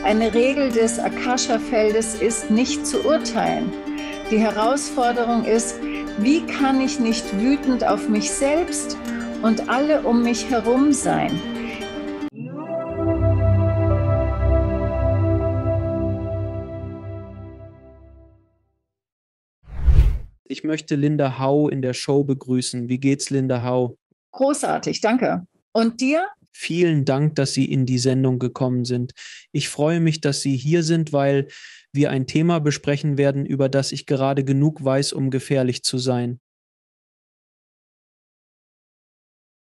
Eine Regel des Akasha-Feldes ist, nicht zu urteilen. Die Herausforderung ist, wie kann ich nicht wütend auf mich selbst und alle um mich herum sein? Ich möchte Linda Hau in der Show begrüßen. Wie geht's, Linda Hau? Großartig, danke. Und dir? Vielen Dank, dass Sie in die Sendung gekommen sind. Ich freue mich, dass Sie hier sind, weil wir ein Thema besprechen werden, über das ich gerade genug weiß, um gefährlich zu sein.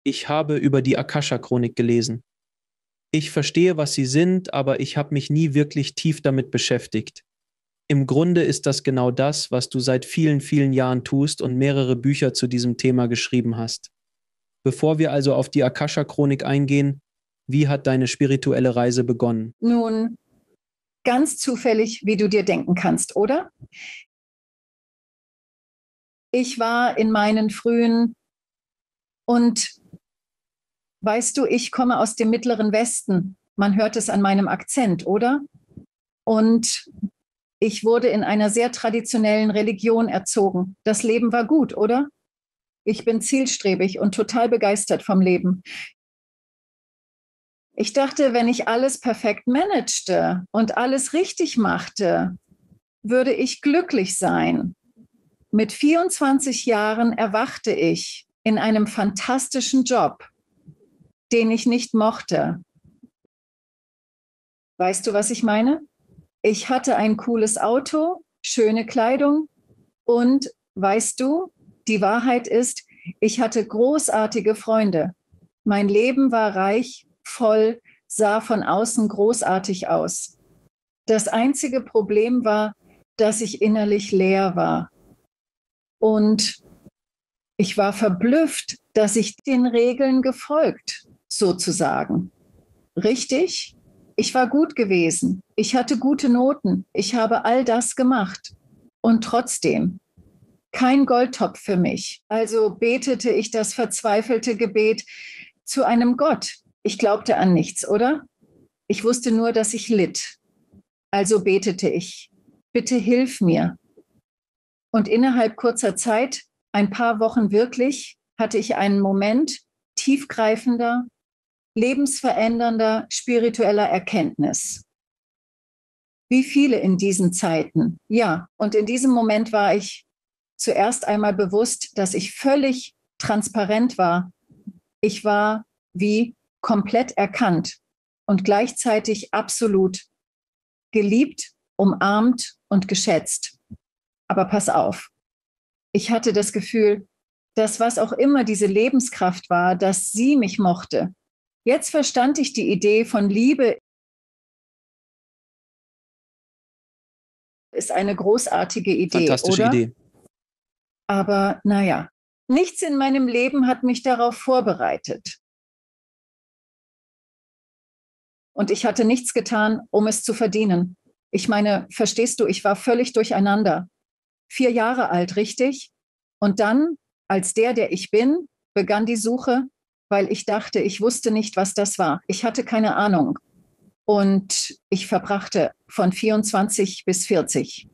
Ich habe über die Akasha-Chronik gelesen. Ich verstehe, was sie sind, aber ich habe mich nie wirklich tief damit beschäftigt. Im Grunde ist das genau das, was du seit vielen, vielen Jahren tust und mehrere Bücher zu diesem Thema geschrieben hast. Bevor wir also auf die Akasha-Chronik eingehen, wie hat deine spirituelle Reise begonnen? Nun, ganz zufällig, wie du dir denken kannst, oder? Ich war in meinen frühen und weißt du, ich komme aus dem Mittleren Westen. Man hört es an meinem Akzent, oder? Und ich wurde in einer sehr traditionellen Religion erzogen. Das Leben war gut, oder? Ich bin zielstrebig und total begeistert vom Leben. Ich dachte, wenn ich alles perfekt managte und alles richtig machte, würde ich glücklich sein. Mit 24 Jahren erwachte ich in einem fantastischen Job, den ich nicht mochte. Weißt du, was ich meine? Ich hatte ein cooles Auto, schöne Kleidung und weißt du, die Wahrheit ist, ich hatte großartige Freunde. Mein Leben war reich, voll, sah von außen großartig aus. Das einzige Problem war, dass ich innerlich leer war. Und ich war verblüfft, dass ich den Regeln gefolgt, sozusagen. Richtig? Ich war gut gewesen. Ich hatte gute Noten. Ich habe all das gemacht. Und trotzdem kein Goldtopf für mich. Also betete ich das verzweifelte Gebet zu einem Gott. Ich glaubte an nichts, oder? Ich wusste nur, dass ich litt. Also betete ich, bitte hilf mir. Und innerhalb kurzer Zeit, ein paar Wochen wirklich, hatte ich einen Moment tiefgreifender, lebensverändernder spiritueller Erkenntnis. Wie viele in diesen Zeiten? Ja, und in diesem Moment war ich zuerst einmal bewusst, dass ich völlig transparent war. Ich war wie komplett erkannt und gleichzeitig absolut geliebt, umarmt und geschätzt. Aber pass auf, ich hatte das Gefühl, dass was auch immer diese Lebenskraft war, dass sie mich mochte. Jetzt verstand ich die Idee von Liebe ist eine großartige Idee, Fantastische oder? Idee. Aber naja, nichts in meinem Leben hat mich darauf vorbereitet. Und ich hatte nichts getan, um es zu verdienen. Ich meine, verstehst du, ich war völlig durcheinander. 4 Jahre alt, richtig? Und dann, als der ich bin, begann die Suche, weil ich dachte, ich wusste nicht, was das war. Ich hatte keine Ahnung. Und ich verbrachte von 24 bis 40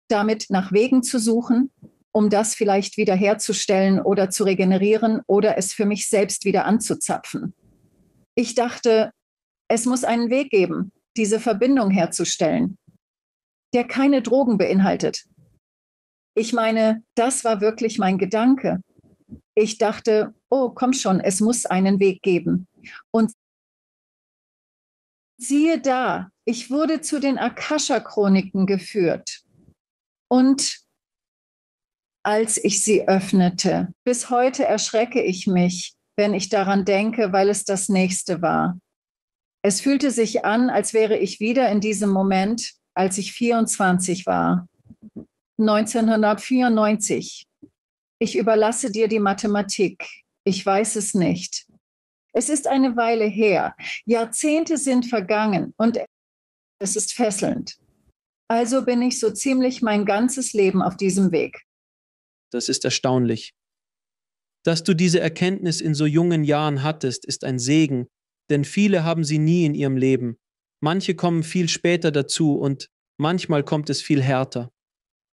damit nach Wegen zu suchen, um das vielleicht wiederherzustellen oder zu regenerieren oder es für mich selbst wieder anzuzapfen. Ich dachte, es muss einen Weg geben, diese Verbindung herzustellen, der keine Drogen beinhaltet. Ich meine, das war wirklich mein Gedanke. Ich dachte, oh, komm schon, es muss einen Weg geben. Und siehe da, ich wurde zu den Akasha-Chroniken geführt. Und als ich sie öffnete, bis heute erschrecke ich mich, wenn ich daran denke, weil es das nächste war. Es fühlte sich an, als wäre ich wieder in diesem Moment, als ich 24 war. 1994. Ich überlasse dir die Mathematik. Ich weiß es nicht. Es ist eine Weile her. Jahrzehnte sind vergangen und es ist fesselnd. Also bin ich so ziemlich mein ganzes Leben auf diesem Weg. Das ist erstaunlich. Dass du diese Erkenntnis in so jungen Jahren hattest, ist ein Segen, denn viele haben sie nie in ihrem Leben. Manche kommen viel später dazu und manchmal kommt es viel härter.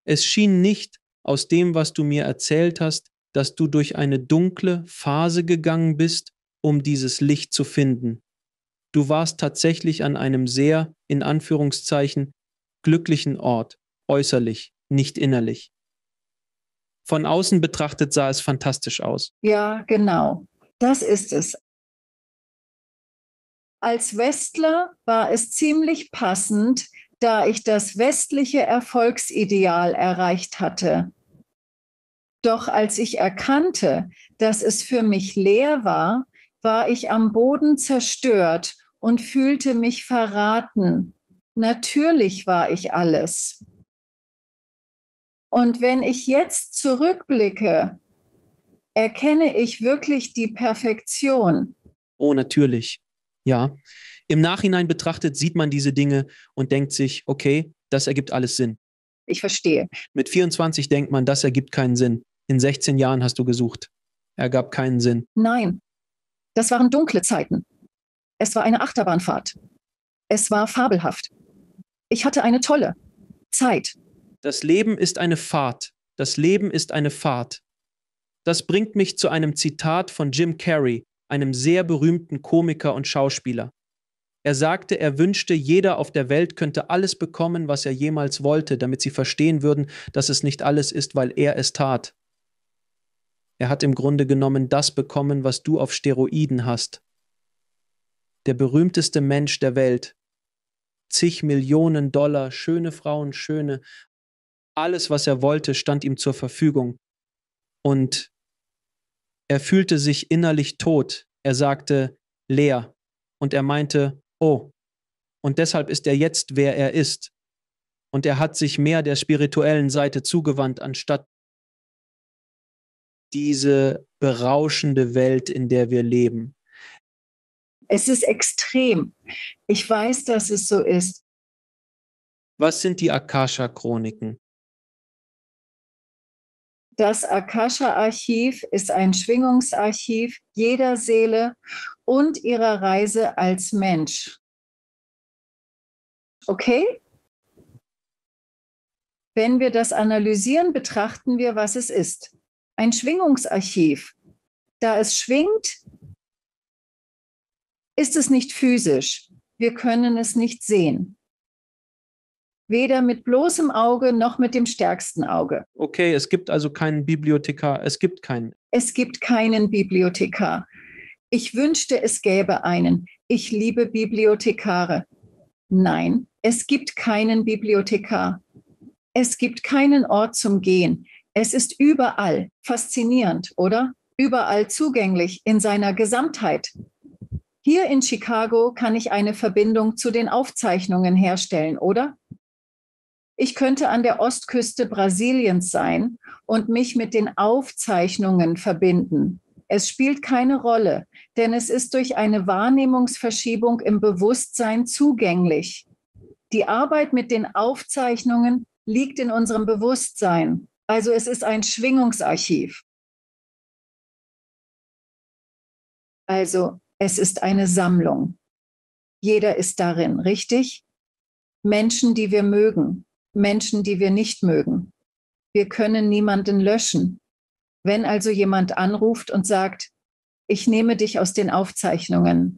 Es schien nicht aus dem, was du mir erzählt hast, dass du durch eine dunkle Phase gegangen bist, um dieses Licht zu finden. Du warst tatsächlich an einem sehr, in Anführungszeichen, glücklichen Ort, äußerlich, nicht innerlich. Von außen betrachtet sah es fantastisch aus. Ja, genau. Das ist es. Als Westler war es ziemlich passend, da ich das westliche Erfolgsideal erreicht hatte. Doch als ich erkannte, dass es für mich leer war, war ich am Boden zerstört und fühlte mich verraten. Natürlich war ich alles. Und wenn ich jetzt zurückblicke, erkenne ich wirklich die Perfektion. Oh, natürlich. Ja. Im Nachhinein betrachtet sieht man diese Dinge und denkt sich, okay, das ergibt alles Sinn. Ich verstehe. Mit 24 denkt man, das ergibt keinen Sinn. In 16 Jahren hast du gesucht. Ergab keinen Sinn. Nein, das waren dunkle Zeiten. Es war eine Achterbahnfahrt. Es war fabelhaft. Ich hatte eine tolle Zeit. Das Leben ist eine Fahrt. Das Leben ist eine Fahrt. Das bringt mich zu einem Zitat von Jim Carrey, einem sehr berühmten Komiker und Schauspieler. Er sagte, er wünschte, jeder auf der Welt könnte alles bekommen, was er jemals wollte, damit sie verstehen würden, dass es nicht alles ist, weil er es tat. Er hat im Grunde genommen das bekommen, was du auf Steroiden hast. Der berühmteste Mensch der Welt. Zig Millionen Dollar, schöne Frauen, alles, was er wollte, stand ihm zur Verfügung. Und er fühlte sich innerlich tot. Er sagte, leer. Und er meinte, oh, und deshalb ist er jetzt, wer er ist. Und er hat sich mehr der spirituellen Seite zugewandt, anstatt diese berauschende Welt, in der wir leben. Es ist extrem. Ich weiß, dass es so ist. Was sind die Akasha-Chroniken? Das Akasha-Archiv ist ein Schwingungsarchiv jeder Seele und ihrer Reise als Mensch. Okay? Wenn wir das analysieren, betrachten wir, was es ist. Ein Schwingungsarchiv. Da es schwingt, ist es nicht physisch. Wir können es nicht sehen. Weder mit bloßem Auge noch mit dem stärksten Auge. Okay, es gibt also keinen Bibliothekar, es gibt keinen. Es gibt keinen Bibliothekar. Ich wünschte, es gäbe einen. Ich liebe Bibliothekare. Nein, es gibt keinen Bibliothekar. Es gibt keinen Ort zum Gehen. Es ist überall. Faszinierend, oder? Überall zugänglich in seiner Gesamtheit. Hier in Chicago kann ich eine Verbindung zu den Aufzeichnungen herstellen, oder? Ich könnte an der Ostküste Brasiliens sein und mich mit den Aufzeichnungen verbinden. Es spielt keine Rolle, denn es ist durch eine Wahrnehmungsverschiebung im Bewusstsein zugänglich. Die Arbeit mit den Aufzeichnungen liegt in unserem Bewusstsein. Also es ist ein Schwingungsarchiv. Also es ist eine Sammlung. Jeder ist darin, richtig? Menschen, die wir mögen, Menschen, die wir nicht mögen. Wir können niemanden löschen. Wenn also jemand anruft und sagt, ich nehme dich aus den Aufzeichnungen,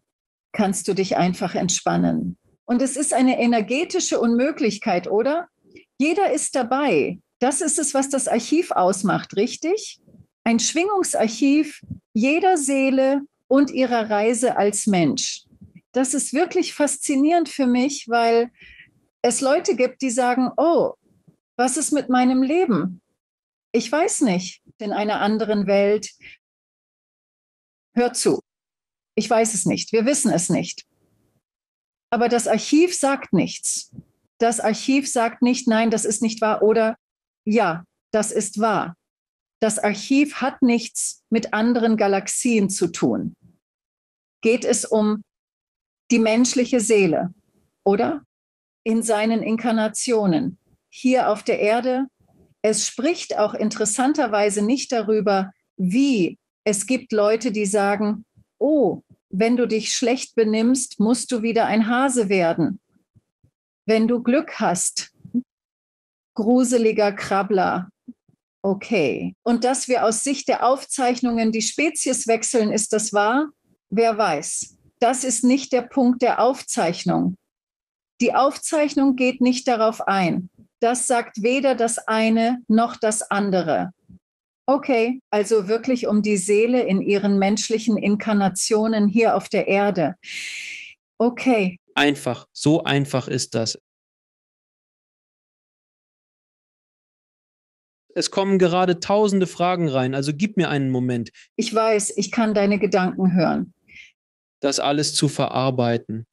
kannst du dich einfach entspannen. Und es ist eine energetische Unmöglichkeit, oder? Jeder ist dabei. Das ist es, was das Archiv ausmacht, richtig? Ein Schwingungsarchiv jeder Seele und ihrer Reise als Mensch. Das ist wirklich faszinierend für mich, weil es Leute gibt, die sagen, oh, was ist mit meinem Leben? Ich weiß nicht, in einer anderen Welt. Hör zu. Ich weiß es nicht. Wir wissen es nicht. Aber das Archiv sagt nichts. Das Archiv sagt nicht, nein, das ist nicht wahr oder ja, das ist wahr. Das Archiv hat nichts mit anderen Galaxien zu tun. Geht es um die menschliche Seele, oder? In seinen Inkarnationen, hier auf der Erde. Es spricht auch interessanterweise nicht darüber, wie. Es gibt Leute, die sagen, oh, wenn du dich schlecht benimmst, musst du wieder ein Hase werden. Wenn du Glück hast, gruseliger Krabbler. Okay. Und dass wir aus Sicht der Aufzeichnungen die Spezies wechseln, ist das wahr? Wer weiß. Das ist nicht der Punkt der Aufzeichnung. Die Aufzeichnung geht nicht darauf ein. Das sagt weder das eine noch das andere. Okay, also wirklich um die Seele in ihren menschlichen Inkarnationen hier auf der Erde. Okay. Einfach, so einfach ist das. Es kommen gerade tausende Fragen rein, also gib mir einen Moment. Ich weiß, ich kann deine Gedanken hören. Das alles zu verarbeiten.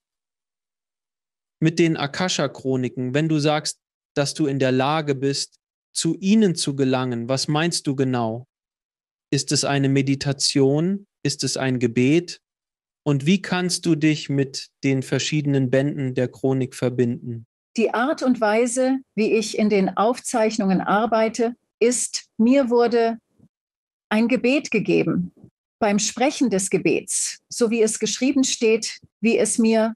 Mit den Akasha-Chroniken, wenn du sagst, dass du in der Lage bist, zu ihnen zu gelangen, was meinst du genau? Ist es eine Meditation? Ist es ein Gebet? Und wie kannst du dich mit den verschiedenen Bänden der Chronik verbinden? Die Art und Weise, wie ich in den Aufzeichnungen arbeite, ist, mir wurde ein Gebet gegeben. Beim Sprechen des Gebets, so wie es geschrieben steht, wie es mir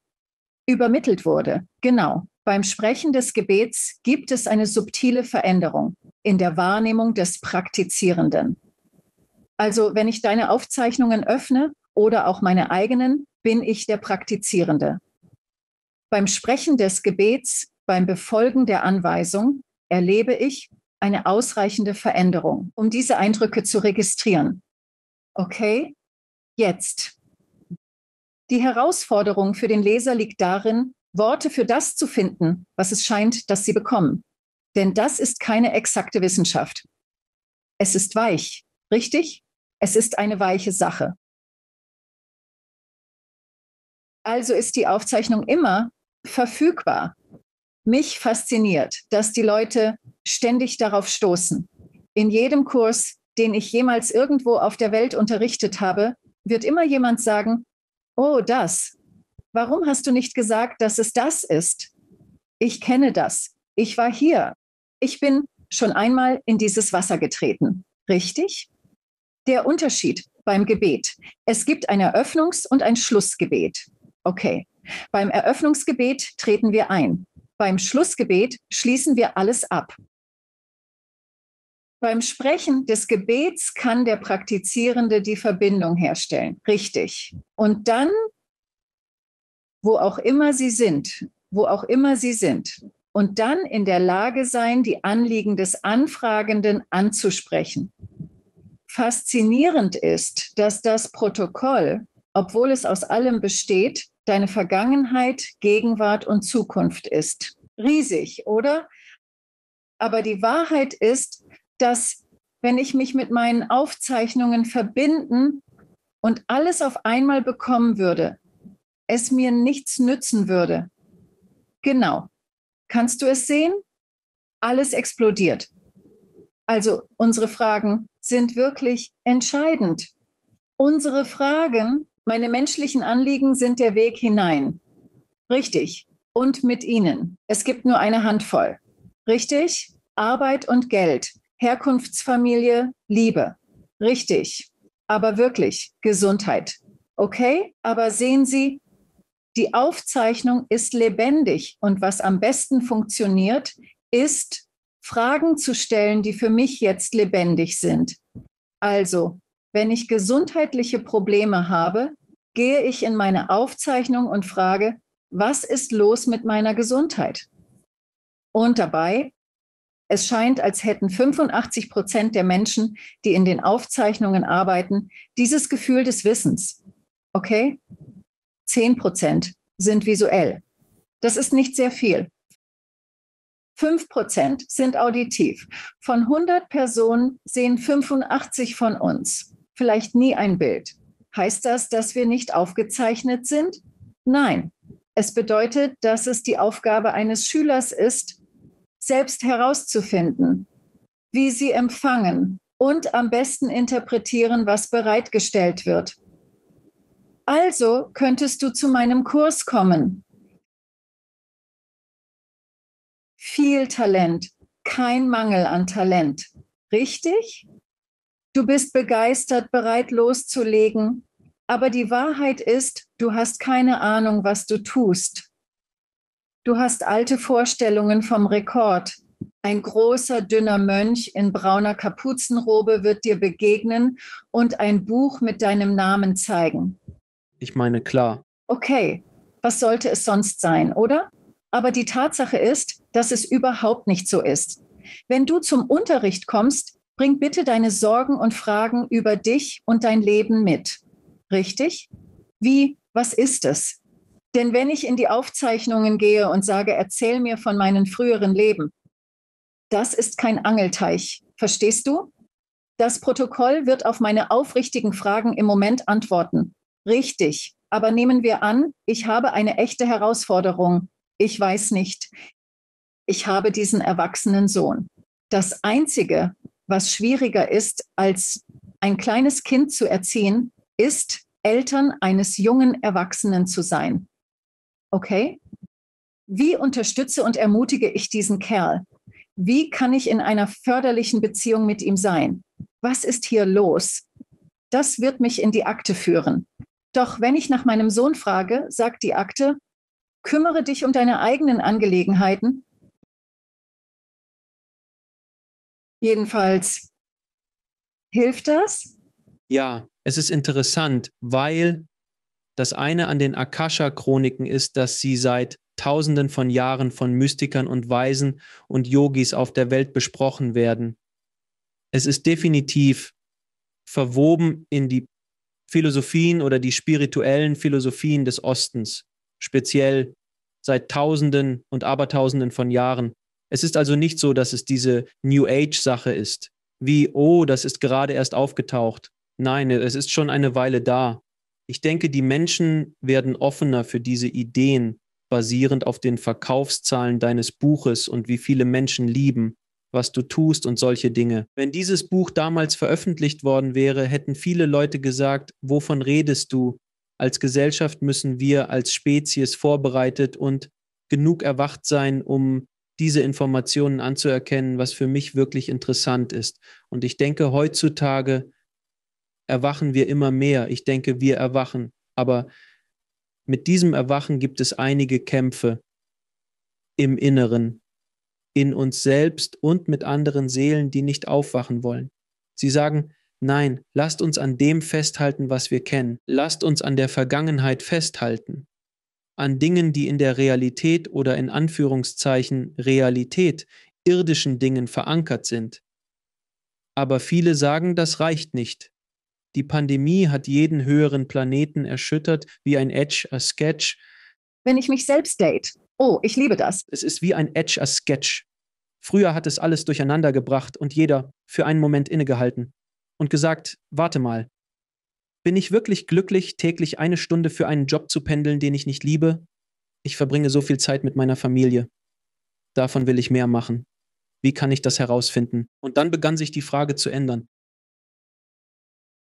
übermittelt wurde. Genau. Beim Sprechen des Gebets gibt es eine subtile Veränderung in der Wahrnehmung des Praktizierenden. Also, wenn ich deine Aufzeichnungen öffne oder auch meine eigenen, bin ich der Praktizierende. Beim Sprechen des Gebets, beim Befolgen der Anweisung, erlebe ich eine ausreichende Veränderung, um diese Eindrücke zu registrieren. Okay, jetzt. Die Herausforderung für den Leser liegt darin, Worte für das zu finden, was es scheint, dass sie bekommen. Denn das ist keine exakte Wissenschaft. Es ist weich, richtig? Es ist eine weiche Sache. Also ist die Aufzeichnung immer verfügbar. Mich fasziniert, dass die Leute ständig darauf stoßen. In jedem Kurs, den ich jemals irgendwo auf der Welt unterrichtet habe, wird immer jemand sagen, oh, das. Warum hast du nicht gesagt, dass es das ist? Ich kenne das. Ich war hier. Ich bin schon einmal in dieses Wasser getreten. Richtig? Der Unterschied beim Gebet. Es gibt ein Eröffnungs- und ein Schlussgebet. Okay. Beim Eröffnungsgebet treten wir ein. Beim Schlussgebet schließen wir alles ab. Beim Sprechen des Gebets kann der Praktizierende die Verbindung herstellen. Richtig. Und dann, wo auch immer Sie sind, und dann in der Lage sein, die Anliegen des Anfragenden anzusprechen. Faszinierend ist, dass das Protokoll, obwohl es aus allem besteht, deine Vergangenheit, Gegenwart und Zukunft ist. Riesig, oder? Aber die Wahrheit ist, dass wenn ich mich mit meinen Aufzeichnungen verbinden und alles auf einmal bekommen würde, es mir nichts nützen würde. Genau. Kannst du es sehen? Alles explodiert. Also unsere Fragen sind wirklich entscheidend. Unsere Fragen, meine menschlichen Anliegen sind der Weg hinein. Richtig. Und mit ihnen. Es gibt nur eine Handvoll. Richtig? Arbeit und Geld. Herkunftsfamilie, Liebe. Richtig. Aber wirklich Gesundheit. Okay? Aber sehen Sie, die Aufzeichnung ist lebendig und was am besten funktioniert, ist, Fragen zu stellen, die für mich jetzt lebendig sind. Also, wenn ich gesundheitliche Probleme habe, gehe ich in meine Aufzeichnung und frage, was ist los mit meiner Gesundheit? Und dabei, es scheint, als hätten 85% der Menschen, die in den Aufzeichnungen arbeiten, dieses Gefühl des Wissens. Okay? 10% sind visuell. Das ist nicht sehr viel. 5% sind auditiv. Von 100 Personen sehen 85 von uns vielleicht nie ein Bild. Heißt das, dass wir nicht aufgezeichnet sind? Nein. Es bedeutet, dass es die Aufgabe eines Schülers ist, selbst herauszufinden, wie sie empfangen und am besten interpretieren, was bereitgestellt wird. Also könntest du zu meinem Kurs kommen. Viel Talent, kein Mangel an Talent. Richtig? Du bist begeistert, bereit loszulegen. Aber die Wahrheit ist, du hast keine Ahnung, was du tust. Du hast alte Vorstellungen vom Rekord. Ein großer, dünner Mönch in brauner Kapuzenrobe wird dir begegnen und ein Buch mit deinem Namen zeigen. Ich meine, klar. Okay, was sollte es sonst sein, oder? Aber die Tatsache ist, dass es überhaupt nicht so ist. Wenn du zum Unterricht kommst, bring bitte deine Sorgen und Fragen über dich und dein Leben mit. Richtig? Wie, was ist es? Denn wenn ich in die Aufzeichnungen gehe und sage, erzähl mir von meinen früheren Leben, das ist kein Angelteich. Verstehst du? Das Protokoll wird auf meine aufrichtigen Fragen im Moment antworten. Richtig. Aber nehmen wir an, ich habe eine echte Herausforderung. Ich weiß nicht. Ich habe diesen erwachsenen Sohn. Das Einzige, was schwieriger ist, als ein kleines Kind zu erziehen, ist, Eltern eines jungen Erwachsenen zu sein. Okay? Wie unterstütze und ermutige ich diesen Kerl? Wie kann ich in einer förderlichen Beziehung mit ihm sein? Was ist hier los? Das wird mich in die Akte führen. Doch wenn ich nach meinem Sohn frage, sagt die Akte, kümmere dich um deine eigenen Angelegenheiten. Jedenfalls, hilft das? Ja, es ist interessant, weil das eine an den Akasha-Chroniken ist, dass sie seit Tausenden von Jahren von Mystikern und Weisen und Yogis auf der Welt besprochen werden. Es ist definitiv verwoben in die Philosophien oder die spirituellen Philosophien des Ostens, speziell seit Tausenden und Abertausenden von Jahren. Es ist also nicht so, dass es diese New Age-Sache ist, wie, oh, das ist gerade erst aufgetaucht. Nein, es ist schon eine Weile da. Ich denke, die Menschen werden offener für diese Ideen, basierend auf den Verkaufszahlen deines Buches und wie viele Menschen lieben, was du tust und solche Dinge. Wenn dieses Buch damals veröffentlicht worden wäre, hätten viele Leute gesagt, wovon redest du? Als Gesellschaft müssen wir als Spezies vorbereitet und genug erwacht sein, um diese Informationen anzuerkennen, was für mich wirklich interessant ist. Und ich denke, heutzutage erwachen wir immer mehr. Ich denke, wir erwachen. Aber mit diesem Erwachen gibt es einige Kämpfe im Inneren, in uns selbst und mit anderen Seelen, die nicht aufwachen wollen. Sie sagen, nein, lasst uns an dem festhalten, was wir kennen. Lasst uns an der Vergangenheit festhalten. An Dingen, die in der Realität oder in Anführungszeichen Realität, irdischen Dingen verankert sind. Aber viele sagen, das reicht nicht. Die Pandemie hat jeden höheren Planeten erschüttert, wie ein Etch a Sketch. Wenn ich mich selbst date. Oh, ich liebe das. Es ist wie ein Etch a Sketch. Früher hat es alles durcheinander gebracht und jeder für einen Moment innegehalten und gesagt, warte mal, bin ich wirklich glücklich, täglich 1 Stunde für einen Job zu pendeln, den ich nicht liebe? Ich verbringe so viel Zeit mit meiner Familie. Davon will ich mehr machen. Wie kann ich das herausfinden? Und dann begann sich die Frage zu ändern.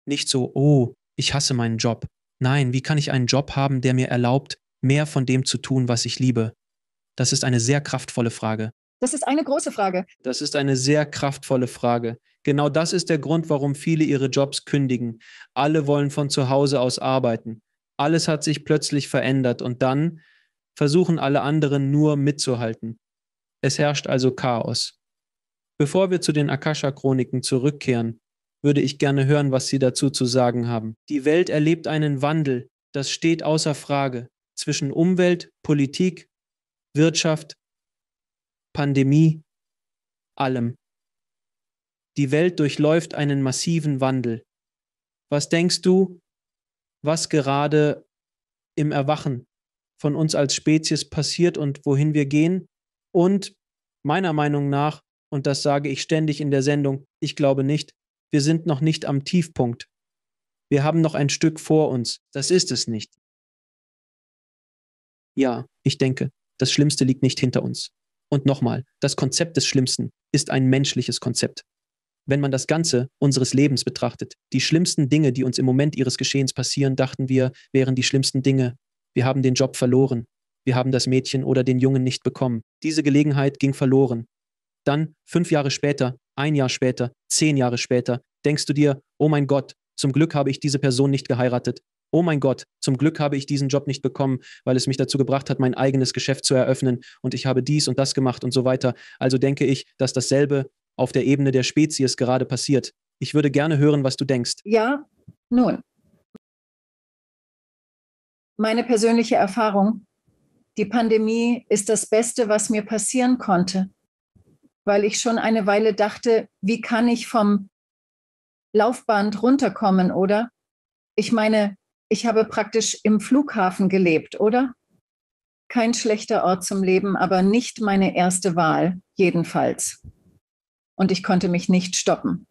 Nicht so, oh, ich hasse meinen Job. Nein, wie kann ich einen Job haben, der mir erlaubt, mehr von dem zu tun, was ich liebe? Das ist eine sehr kraftvolle Frage. Das ist eine große Frage. Das ist eine sehr kraftvolle Frage. Genau das ist der Grund, warum viele ihre Jobs kündigen. Alle wollen von zu Hause aus arbeiten. Alles hat sich plötzlich verändert und dann versuchen alle anderen nur mitzuhalten. Es herrscht also Chaos. Bevor wir zu den Akasha-Chroniken zurückkehren, würde ich gerne hören, was Sie dazu zu sagen haben. Die Welt erlebt einen Wandel, das steht außer Frage, zwischen Umwelt, Politik, Wirtschaft, Pandemie, allem. Die Welt durchläuft einen massiven Wandel. Was denkst du, was gerade im Erwachen von uns als Spezies passiert und wohin wir gehen? Und meiner Meinung nach, und das sage ich ständig in der Sendung, ich glaube nicht, wir sind noch nicht am Tiefpunkt. Wir haben noch ein Stück vor uns. Das ist es nicht. Ja, ich denke, das Schlimmste liegt nicht hinter uns. Und nochmal, das Konzept des Schlimmsten ist ein menschliches Konzept. Wenn man das Ganze unseres Lebens betrachtet, die schlimmsten Dinge, die uns im Moment ihres Geschehens passieren, dachten wir, wären die schlimmsten Dinge. Wir haben den Job verloren. Wir haben das Mädchen oder den Jungen nicht bekommen. Diese Gelegenheit ging verloren. Dann 5 Jahre später, 1 Jahr später, 10 Jahre später, denkst du dir, oh mein Gott, zum Glück habe ich diese Person nicht geheiratet. Oh mein Gott, zum Glück habe ich diesen Job nicht bekommen, weil es mich dazu gebracht hat, mein eigenes Geschäft zu eröffnen und ich habe dies und das gemacht und so weiter. Also denke ich, dass dasselbe auf der Ebene der Spezies gerade passiert. Ich würde gerne hören, was du denkst. Ja, nun, meine persönliche Erfahrung, die Pandemie ist das Beste, was mir passieren konnte, weil ich schon eine Weile dachte, wie kann ich vom Laufband runterkommen, oder? Ich meine, ich habe praktisch im Flughafen gelebt, oder? Kein schlechter Ort zum Leben, aber nicht meine erste Wahl, jedenfalls. Und ich konnte mich nicht stoppen.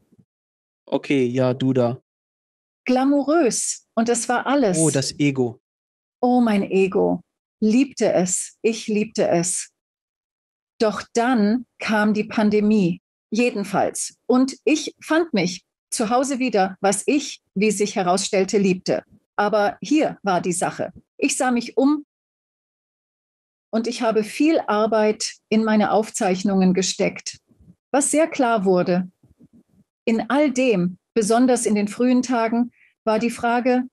Okay, ja, du da. Glamourös. Und das war Oh, alles. das Ego. Oh, mein Ego. Liebte es. Ich liebte es. Doch dann kam die Pandemie. Jedenfalls. Und ich fand mich zu Hause wieder, was ich, wie sich herausstellte, liebte. Aber hier war die Sache. Ich sah mich um und ich habe viel Arbeit in meine Aufzeichnungen gesteckt, was sehr klar wurde. In all dem, besonders in den frühen Tagen, war die Frage,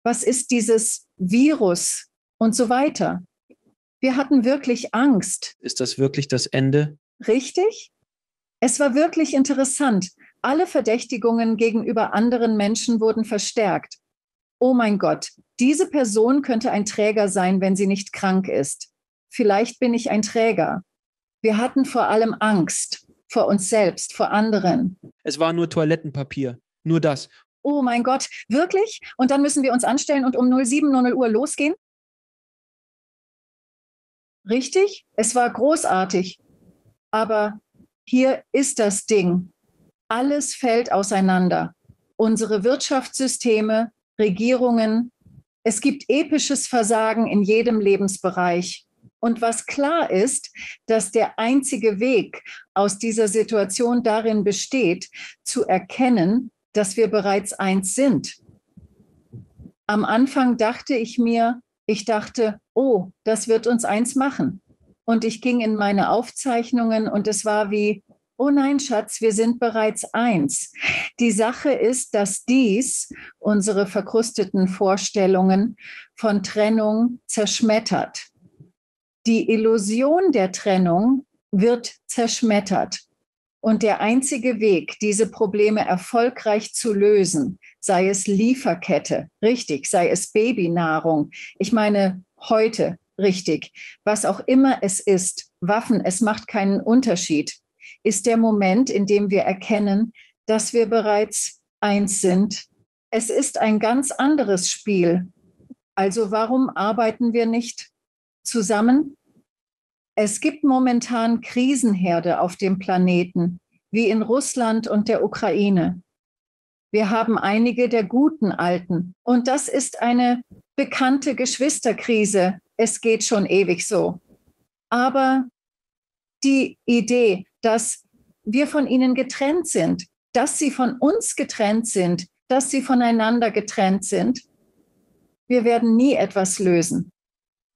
was ist dieses Virus und so weiter. Wir hatten wirklich Angst. Ist das wirklich das Ende? Richtig? Es war wirklich interessant. Alle Verdächtigungen gegenüber anderen Menschen wurden verstärkt. Oh mein Gott, diese Person könnte ein Träger sein, wenn sie nicht krank ist. Vielleicht bin ich ein Träger. Wir hatten vor allem Angst vor uns selbst, vor anderen. Es war nur Toilettenpapier. Nur das. Oh mein Gott, wirklich? Und dann müssen wir uns anstellen und um 07:00 Uhr losgehen? Richtig? Es war großartig. Aber hier ist das Ding. Alles fällt auseinander. Unsere Wirtschaftssysteme, Regierungen. Es gibt episches Versagen in jedem Lebensbereich. Und was klar ist, dass der einzige Weg aus dieser Situation darin besteht, zu erkennen, dass wir bereits eins sind. Am Anfang dachte ich mir, oh, das wird uns eins machen. Und ich ging in meine Aufzeichnungen und es war wie, oh nein, Schatz, wir sind bereits eins. Die Sache ist, dass dies unsere verkrusteten Vorstellungen von Trennung zerschmettert. Die Illusion der Trennung wird zerschmettert. Und der einzige Weg, diese Probleme erfolgreich zu lösen, sei es Lieferkette, richtig, sei es Babynahrung, ich meine heute, richtig, was auch immer es ist, Waffen, es macht keinen Unterschied, ist der Moment, in dem wir erkennen, dass wir bereits eins sind. Es ist ein ganz anderes Spiel. Also warum arbeiten wir nicht zusammen? Es gibt momentan Krisenherde auf dem Planeten, wie in Russland und der Ukraine. Wir haben einige der guten Alten. Und das ist eine bekannte Geschwisterkrise. Es geht schon ewig so. Aber die Idee, dass wir von ihnen getrennt sind, dass sie von uns getrennt sind, dass sie voneinander getrennt sind, wir werden nie etwas lösen,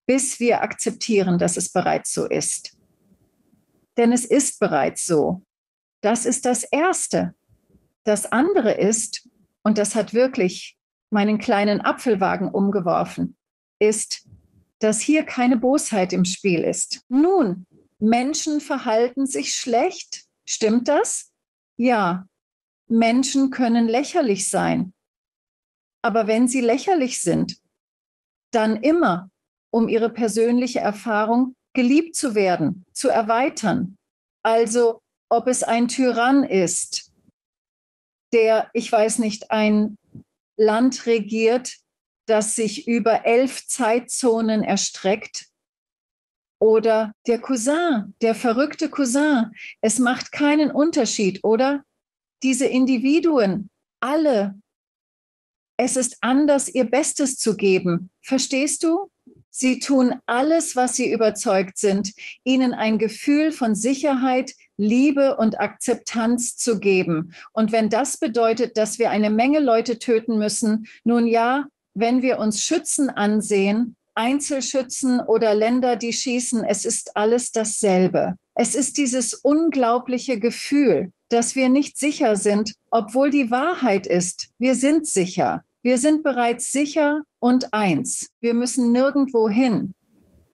bis wir akzeptieren, dass es bereits so ist. Denn es ist bereits so. Das ist das Erste. Das andere ist, und das hat wirklich meinen kleinen Apfelwagen umgeworfen, ist, dass hier keine Bosheit im Spiel ist. Nun, Menschen verhalten sich schlecht. Stimmt das? Ja, Menschen können lächerlich sein. Aber wenn sie lächerlich sind, dann immer, um ihre persönliche Erfahrung geliebt zu werden, zu erweitern. Also, ob es ein Tyrann ist, der, ich weiß nicht, ein Land regiert, das sich über 11 Zeitzonen erstreckt, oder der Cousin, der verrückte Cousin. Es macht keinen Unterschied, oder? Diese Individuen, alle. Es ist anders, ihr Bestes zu geben. Verstehst du? Sie tun alles, was sie überzeugt sind, ihnen ein Gefühl von Sicherheit, Liebe und Akzeptanz zu geben. Und wenn das bedeutet, dass wir eine Menge Leute töten müssen, nun ja, wenn wir uns Schützen ansehen, Einzelschützen oder Länder, die schießen, es ist alles dasselbe. Es ist dieses unglaubliche Gefühl, dass wir nicht sicher sind, obwohl die Wahrheit ist, wir sind sicher. Wir sind bereits sicher und eins. Wir müssen nirgendwo hin.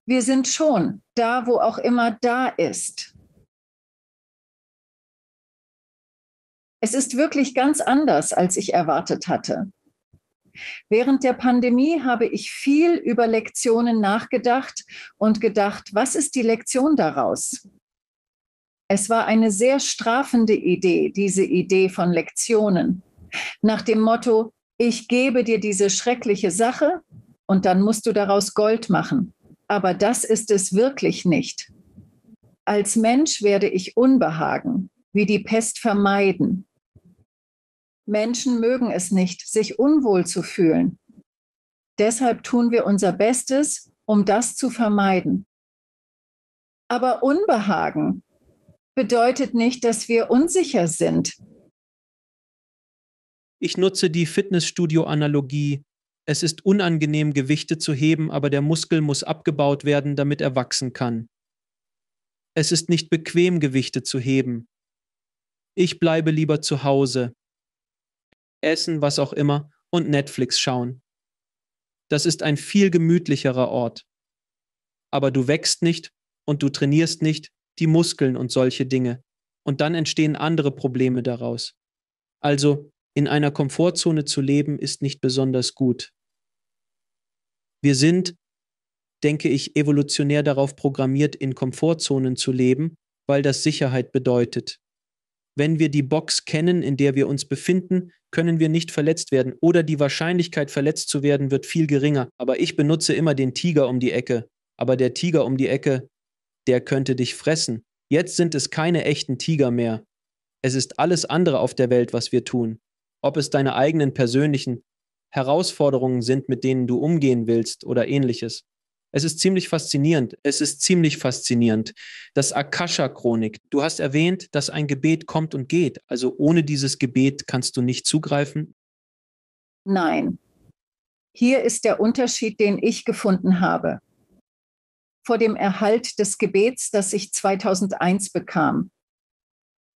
Wir sind schon da, wo auch immer da ist. Es ist wirklich ganz anders, als ich erwartet hatte. Während der Pandemie habe ich viel über Lektionen nachgedacht und gedacht, was ist die Lektion daraus? Es war eine sehr strafende Idee, diese Idee von Lektionen. Nach dem Motto, ich gebe dir diese schreckliche Sache und dann musst du daraus Gold machen. Aber das ist es wirklich nicht. Als Mensch werde ich Unbehagen, wie die Pest vermeiden. Menschen mögen es nicht, sich unwohl zu fühlen. Deshalb tun wir unser Bestes, um das zu vermeiden. Aber Unbehagen bedeutet nicht, dass wir unsicher sind. Ich nutze die Fitnessstudio-Analogie. Es ist unangenehm, Gewichte zu heben, aber der Muskel muss abgebaut werden, damit er wachsen kann. Es ist nicht bequem, Gewichte zu heben. Ich bleibe lieber zu Hause, essen, was auch immer, und Netflix schauen. Das ist ein viel gemütlicherer Ort. Aber du wächst nicht und du trainierst nicht die Muskeln und solche Dinge. Und dann entstehen andere Probleme daraus. Also, in einer Komfortzone zu leben, ist nicht besonders gut. Wir sind, denke ich, evolutionär darauf programmiert, in Komfortzonen zu leben, weil das Sicherheit bedeutet. Wenn wir die Box kennen, in der wir uns befinden, können wir nicht verletzt werden oder die Wahrscheinlichkeit, verletzt zu werden, wird viel geringer. Aber ich benutze immer den Tiger um die Ecke. Aber der Tiger um die Ecke, der könnte dich fressen. Jetzt sind es keine echten Tiger mehr. Es ist alles andere auf der Welt, was wir tun. Ob es deine eigenen persönlichen Herausforderungen sind, mit denen du umgehen willst oder ähnliches. Es ist ziemlich faszinierend. Es ist ziemlich faszinierend. Das Akasha-Chronik. Du hast erwähnt, dass ein Gebet kommt und geht. Also ohne dieses Gebet kannst du nicht zugreifen? Nein. Hier ist der Unterschied, den ich gefunden habe. Vor dem Erhalt des Gebets, das ich 2001 bekam.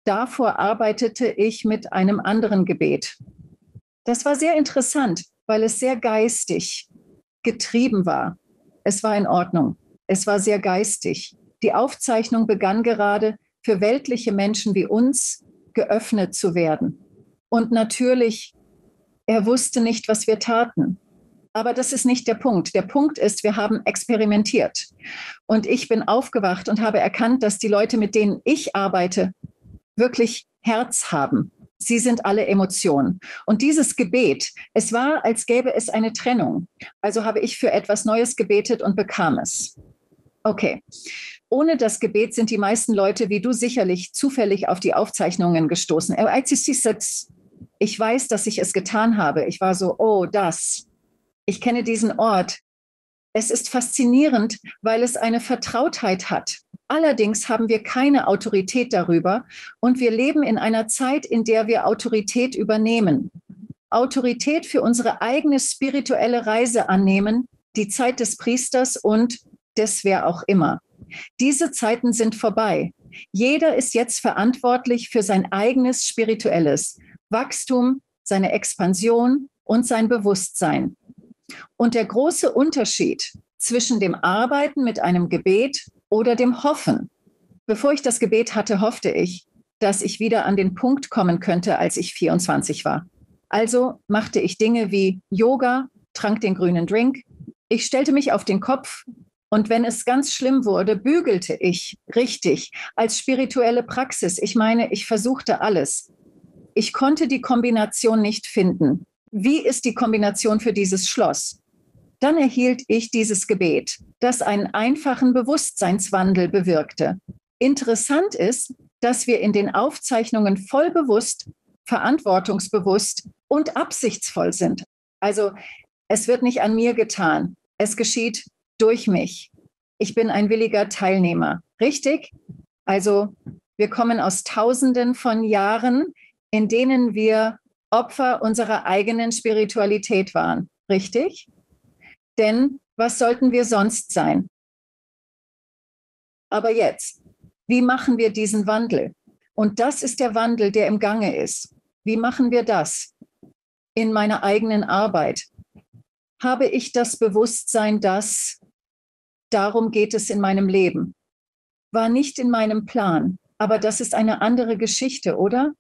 Davor arbeitete ich mit einem anderen Gebet. Das war sehr interessant, weil es sehr geistig getrieben war. Es war in Ordnung. Es war sehr geistig. Die Aufzeichnung begann gerade, für weltliche Menschen wie uns geöffnet zu werden. Und natürlich, er wusste nicht, was wir taten. Aber das ist nicht der Punkt. Der Punkt ist, wir haben experimentiert. Und ich bin aufgewacht und habe erkannt, dass die Leute, mit denen ich arbeite, wirklich Herz haben. Sie sind alle Emotionen. Und dieses Gebet, es war, als gäbe es eine Trennung. Also habe ich für etwas Neues gebetet und bekam es. Okay. Ohne das Gebet sind die meisten Leute, wie du sicherlich, zufällig auf die Aufzeichnungen gestoßen. Ich weiß, dass ich es getan habe. Ich war so, oh, das. Ich kenne diesen Ort. Es ist faszinierend, weil es eine Vertrautheit hat. Allerdings haben wir keine Autorität darüber und wir leben in einer Zeit, in der wir Autorität übernehmen. Autorität für unsere eigene spirituelle Reise annehmen, die Zeit des Priesters und des wer auch immer. Diese Zeiten sind vorbei. Jeder ist jetzt verantwortlich für sein eigenes spirituelles Wachstum, seine Expansion und sein Bewusstsein. Und der große Unterschied zwischen dem Arbeiten mit einem Gebet oder dem Hoffen. Bevor ich das Gebet hatte, hoffte ich, dass ich wieder an den Punkt kommen könnte, als ich 24 war. Also machte ich Dinge wie Yoga, trank den grünen Drink, ich stellte mich auf den Kopf und wenn es ganz schlimm wurde, bügelte ich richtig als spirituelle Praxis. Ich meine, ich versuchte alles. Ich konnte die Kombination nicht finden. Wie ist die Kombination für dieses Schloss? Dann erhielt ich dieses Gebet, das einen einfachen Bewusstseinswandel bewirkte. Interessant ist, dass wir in den Aufzeichnungen voll bewusst, verantwortungsbewusst und absichtsvoll sind. Also es wird nicht an mir getan. Es geschieht durch mich. Ich bin ein williger Teilnehmer. Richtig? Also wir kommen aus Tausenden von Jahren, in denen wir Opfer unserer eigenen Spiritualität waren. Richtig? Denn was sollten wir sonst sein? Aber jetzt, wie machen wir diesen Wandel? Und das ist der Wandel, der im Gange ist. Wie machen wir das? in meiner eigenen Arbeit? Habe ich das Bewusstsein, dass darum geht es in meinem Leben? War nicht in meinem Plan, aber das ist eine andere Geschichte, oder?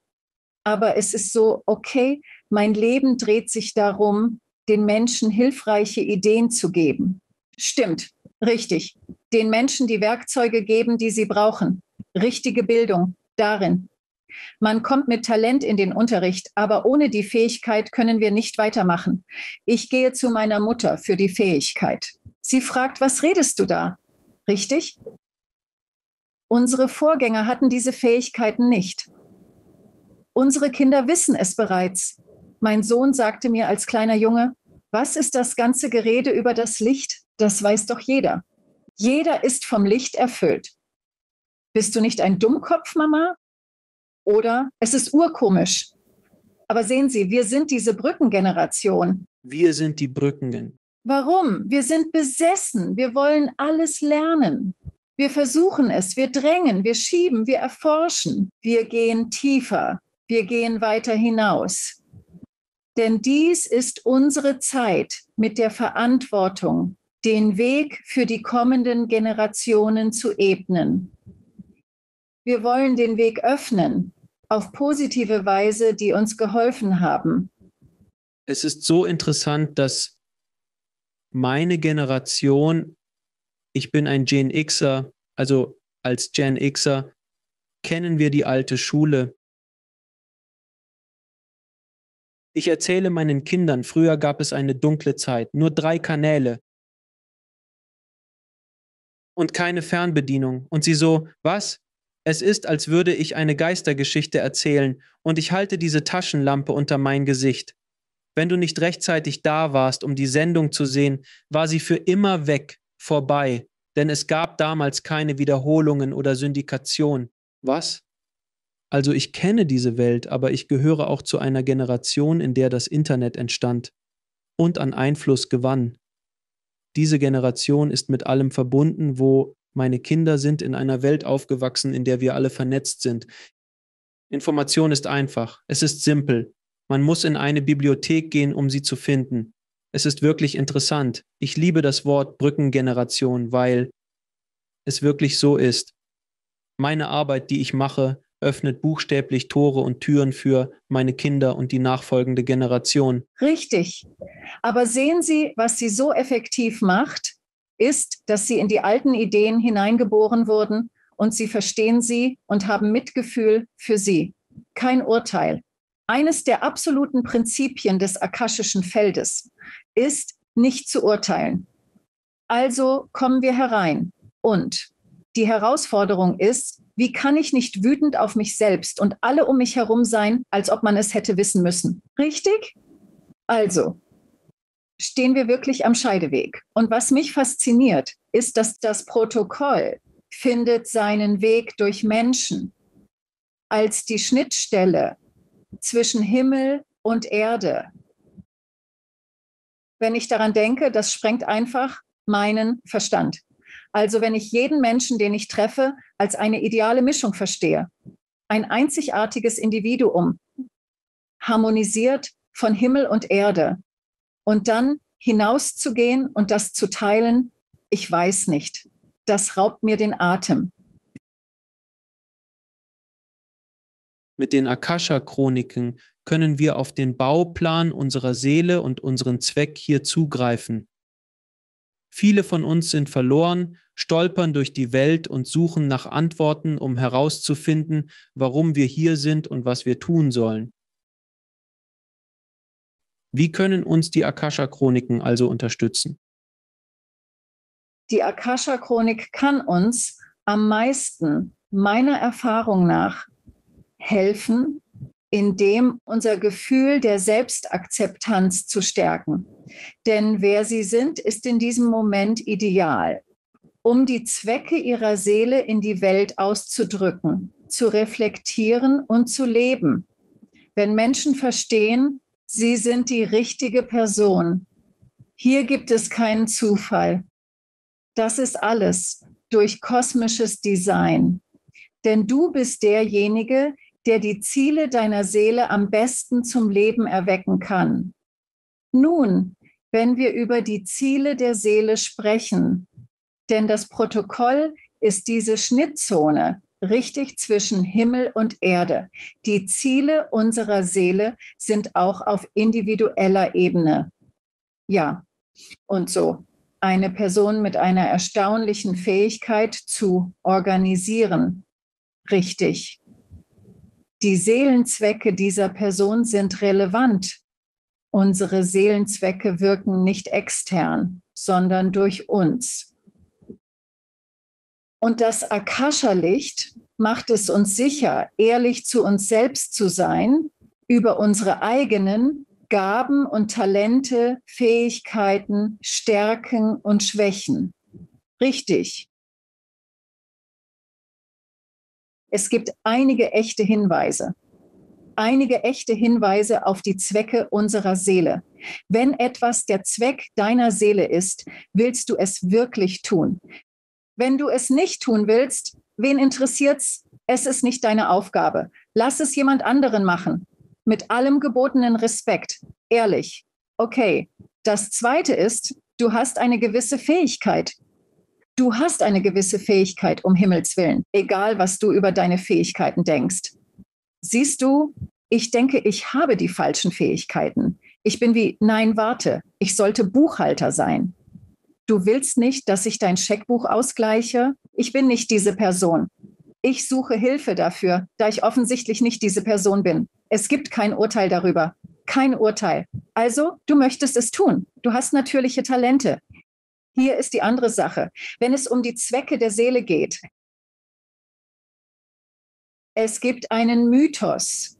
Aber es ist so, okay, mein Leben dreht sich darum, den Menschen hilfreiche Ideen zu geben. Stimmt, richtig. Den Menschen die Werkzeuge geben, die sie brauchen. Richtige Bildung darin. Man kommt mit Talent in den Unterricht, aber ohne die Fähigkeit können wir nicht weitermachen. Ich gehe zu meiner Mutter für die Fähigkeit. Sie fragt, was redest du da? Richtig? Unsere Vorgänger hatten diese Fähigkeiten nicht. Unsere Kinder wissen es bereits. Mein Sohn sagte mir als kleiner Junge, was ist das ganze Gerede über das Licht? Das weiß doch jeder. Jeder ist vom Licht erfüllt. Bist du nicht ein Dummkopf, Mama? Oder es ist urkomisch. Aber sehen Sie, wir sind diese Brückengeneration. Wir sind die Brücken. Warum? Wir sind besessen. Wir wollen alles lernen. Wir versuchen es, wir drängen, wir schieben, wir erforschen. Wir gehen tiefer. Wir gehen weiter hinaus. Denn dies ist unsere Zeit mit der Verantwortung, den Weg für die kommenden Generationen zu ebnen. Wir wollen den Weg öffnen, auf positive Weise, die uns geholfen haben. Es ist so interessant, dass meine Generation, ich bin ein Gen Xer, also als Gen Xer, kennen wir die alte Schule. Ich erzähle meinen Kindern, früher gab es eine dunkle Zeit, nur 3 Kanäle und keine Fernbedienung. Und sie so, was? Es ist, als würde ich eine Geistergeschichte erzählen und ich halte diese Taschenlampe unter mein Gesicht. Wenn du nicht rechtzeitig da warst, um die Sendung zu sehen, war sie für immer weg, vorbei, denn es gab damals keine Wiederholungen oder Syndikation. Was? Also ich kenne diese Welt, aber ich gehöre auch zu einer Generation, in der das Internet entstand und an Einfluss gewann. Diese Generation ist mit allem verbunden, wo meine Kinder sind in einer Welt aufgewachsen, in der wir alle vernetzt sind. Information ist einfach, es ist simpel. Man muss in eine Bibliothek gehen, um sie zu finden. Es ist wirklich interessant. Ich liebe das Wort Brückengeneration, weil es wirklich so ist. Meine Arbeit, die ich mache, öffnet buchstäblich Tore und Türen für meine Kinder und die nachfolgende Generation. Richtig. Aber sehen Sie, was sie so effektiv macht, ist, dass sie in die alten Ideen hineingeboren wurden und sie verstehen sie und haben Mitgefühl für sie. Kein Urteil. Eines der absoluten Prinzipien des akashischen Feldes ist, nicht zu urteilen. Also kommen wir herein. Und die Herausforderung ist, wie kann ich nicht wütend auf mich selbst und alle um mich herum sein, als ob man es hätte wissen müssen? Richtig? Also, stehen wir wirklich am Scheideweg. Und was mich fasziniert, ist, dass das Protokoll findet seinen Weg durch Menschen als die Schnittstelle zwischen Himmel und Erde. Wenn ich daran denke, das sprengt einfach meinen Verstand. Also wenn ich jeden Menschen, den ich treffe, als eine ideale Mischung verstehe, ein einzigartiges Individuum, harmonisiert von Himmel und Erde, und dann hinauszugehen und das zu teilen, ich weiß nicht. Das raubt mir den Atem. Mit den Akasha-Chroniken können wir auf den Bauplan unserer Seele und unseren Zweck hier zugreifen. Viele von uns sind verloren, stolpern durch die Welt und suchen nach Antworten, um herauszufinden, warum wir hier sind und was wir tun sollen. Wie können uns die Akasha-Chroniken also unterstützen? Die Akasha-Chronik kann uns am meisten, meiner Erfahrung nach, helfen, indem unser Gefühl der Selbstakzeptanz zu stärken. Denn wer sie sind, ist in diesem Moment ideal, um die Zwecke ihrer Seele in die Welt auszudrücken, zu reflektieren und zu leben. Wenn Menschen verstehen, sie sind die richtige Person. Hier gibt es keinen Zufall. Das ist alles durch kosmisches Design. Denn du bist derjenige, der die Ziele deiner Seele am besten zum Leben erwecken kann. Nun, wenn wir über die Ziele der Seele sprechen, denn das Protokoll ist diese Schnittzone, richtig zwischen Himmel und Erde. Die Ziele unserer Seele sind auch auf individueller Ebene. Ja, und so. Eine Person mit einer erstaunlichen Fähigkeit zu organisieren. Richtig. Die Seelenzwecke dieser Person sind relevant. Unsere Seelenzwecke wirken nicht extern, sondern durch uns. Und das Akasha-Licht macht es uns sicher, ehrlich zu uns selbst zu sein, über unsere eigenen Gaben und Talente, Fähigkeiten, Stärken und Schwächen. Richtig. Es gibt einige echte Hinweise. Einige echte Hinweise auf die Zwecke unserer Seele. Wenn etwas der Zweck deiner Seele ist, willst du es wirklich tun. Wenn du es nicht tun willst, wen interessiert's? Es ist nicht deine Aufgabe. Lass es jemand anderen machen. Mit allem gebotenen Respekt. Ehrlich. Okay. Das Zweite ist, du hast eine gewisse Fähigkeit. Du hast eine gewisse Fähigkeit, um Himmels Willen. Egal, was du über deine Fähigkeiten denkst. Siehst du, ich denke, ich habe die falschen Fähigkeiten. Ich bin wie, nein, warte, ich sollte Buchhalter sein. Du willst nicht, dass ich dein Scheckbuch ausgleiche? Ich bin nicht diese Person. Ich suche Hilfe dafür, da ich offensichtlich nicht diese Person bin. Es gibt kein Urteil darüber. Kein Urteil. Also, du möchtest es tun. Du hast natürliche Talente. Hier ist die andere Sache. Wenn es um die Zwecke der Seele geht, es gibt einen Mythos,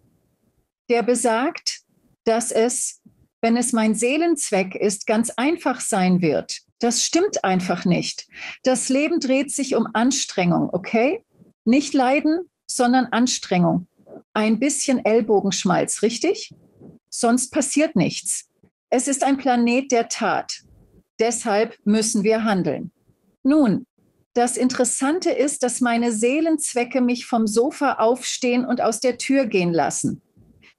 der besagt, dass es, wenn es mein Seelenzweck ist, ganz einfach sein wird. Das stimmt einfach nicht. Das Leben dreht sich um Anstrengung, okay? Nicht Leiden, sondern Anstrengung. Ein bisschen Ellbogenschmalz, richtig? Sonst passiert nichts. Es ist ein Planet der Tat. Deshalb müssen wir handeln. Nun, das Interessante ist, dass meine Seelenzwecke mich vom Sofa aufstehen und aus der Tür gehen lassen.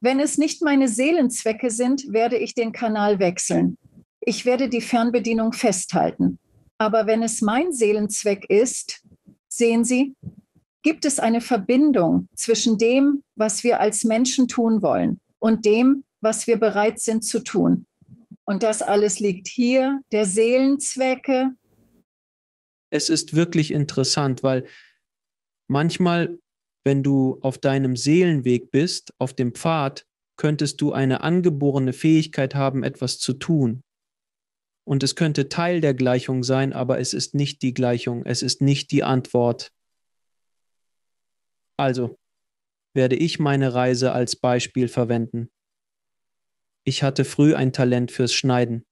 Wenn es nicht meine Seelenzwecke sind, werde ich den Kanal wechseln. Ich werde die Fernbedienung festhalten. Aber wenn es mein Seelenzweck ist, sehen Sie, gibt es eine Verbindung zwischen dem, was wir als Menschen tun wollen und dem, was wir bereit sind zu tun. Und das alles liegt hier, der Seelenzwecke. Es ist wirklich interessant, weil manchmal, wenn du auf deinem Seelenweg bist, auf dem Pfad, könntest du eine angeborene Fähigkeit haben, etwas zu tun. Und es könnte Teil der Gleichung sein, aber es ist nicht die Gleichung, es ist nicht die Antwort. Also werde ich meine Reise als Beispiel verwenden. Ich hatte früh ein Talent fürs Schneiden.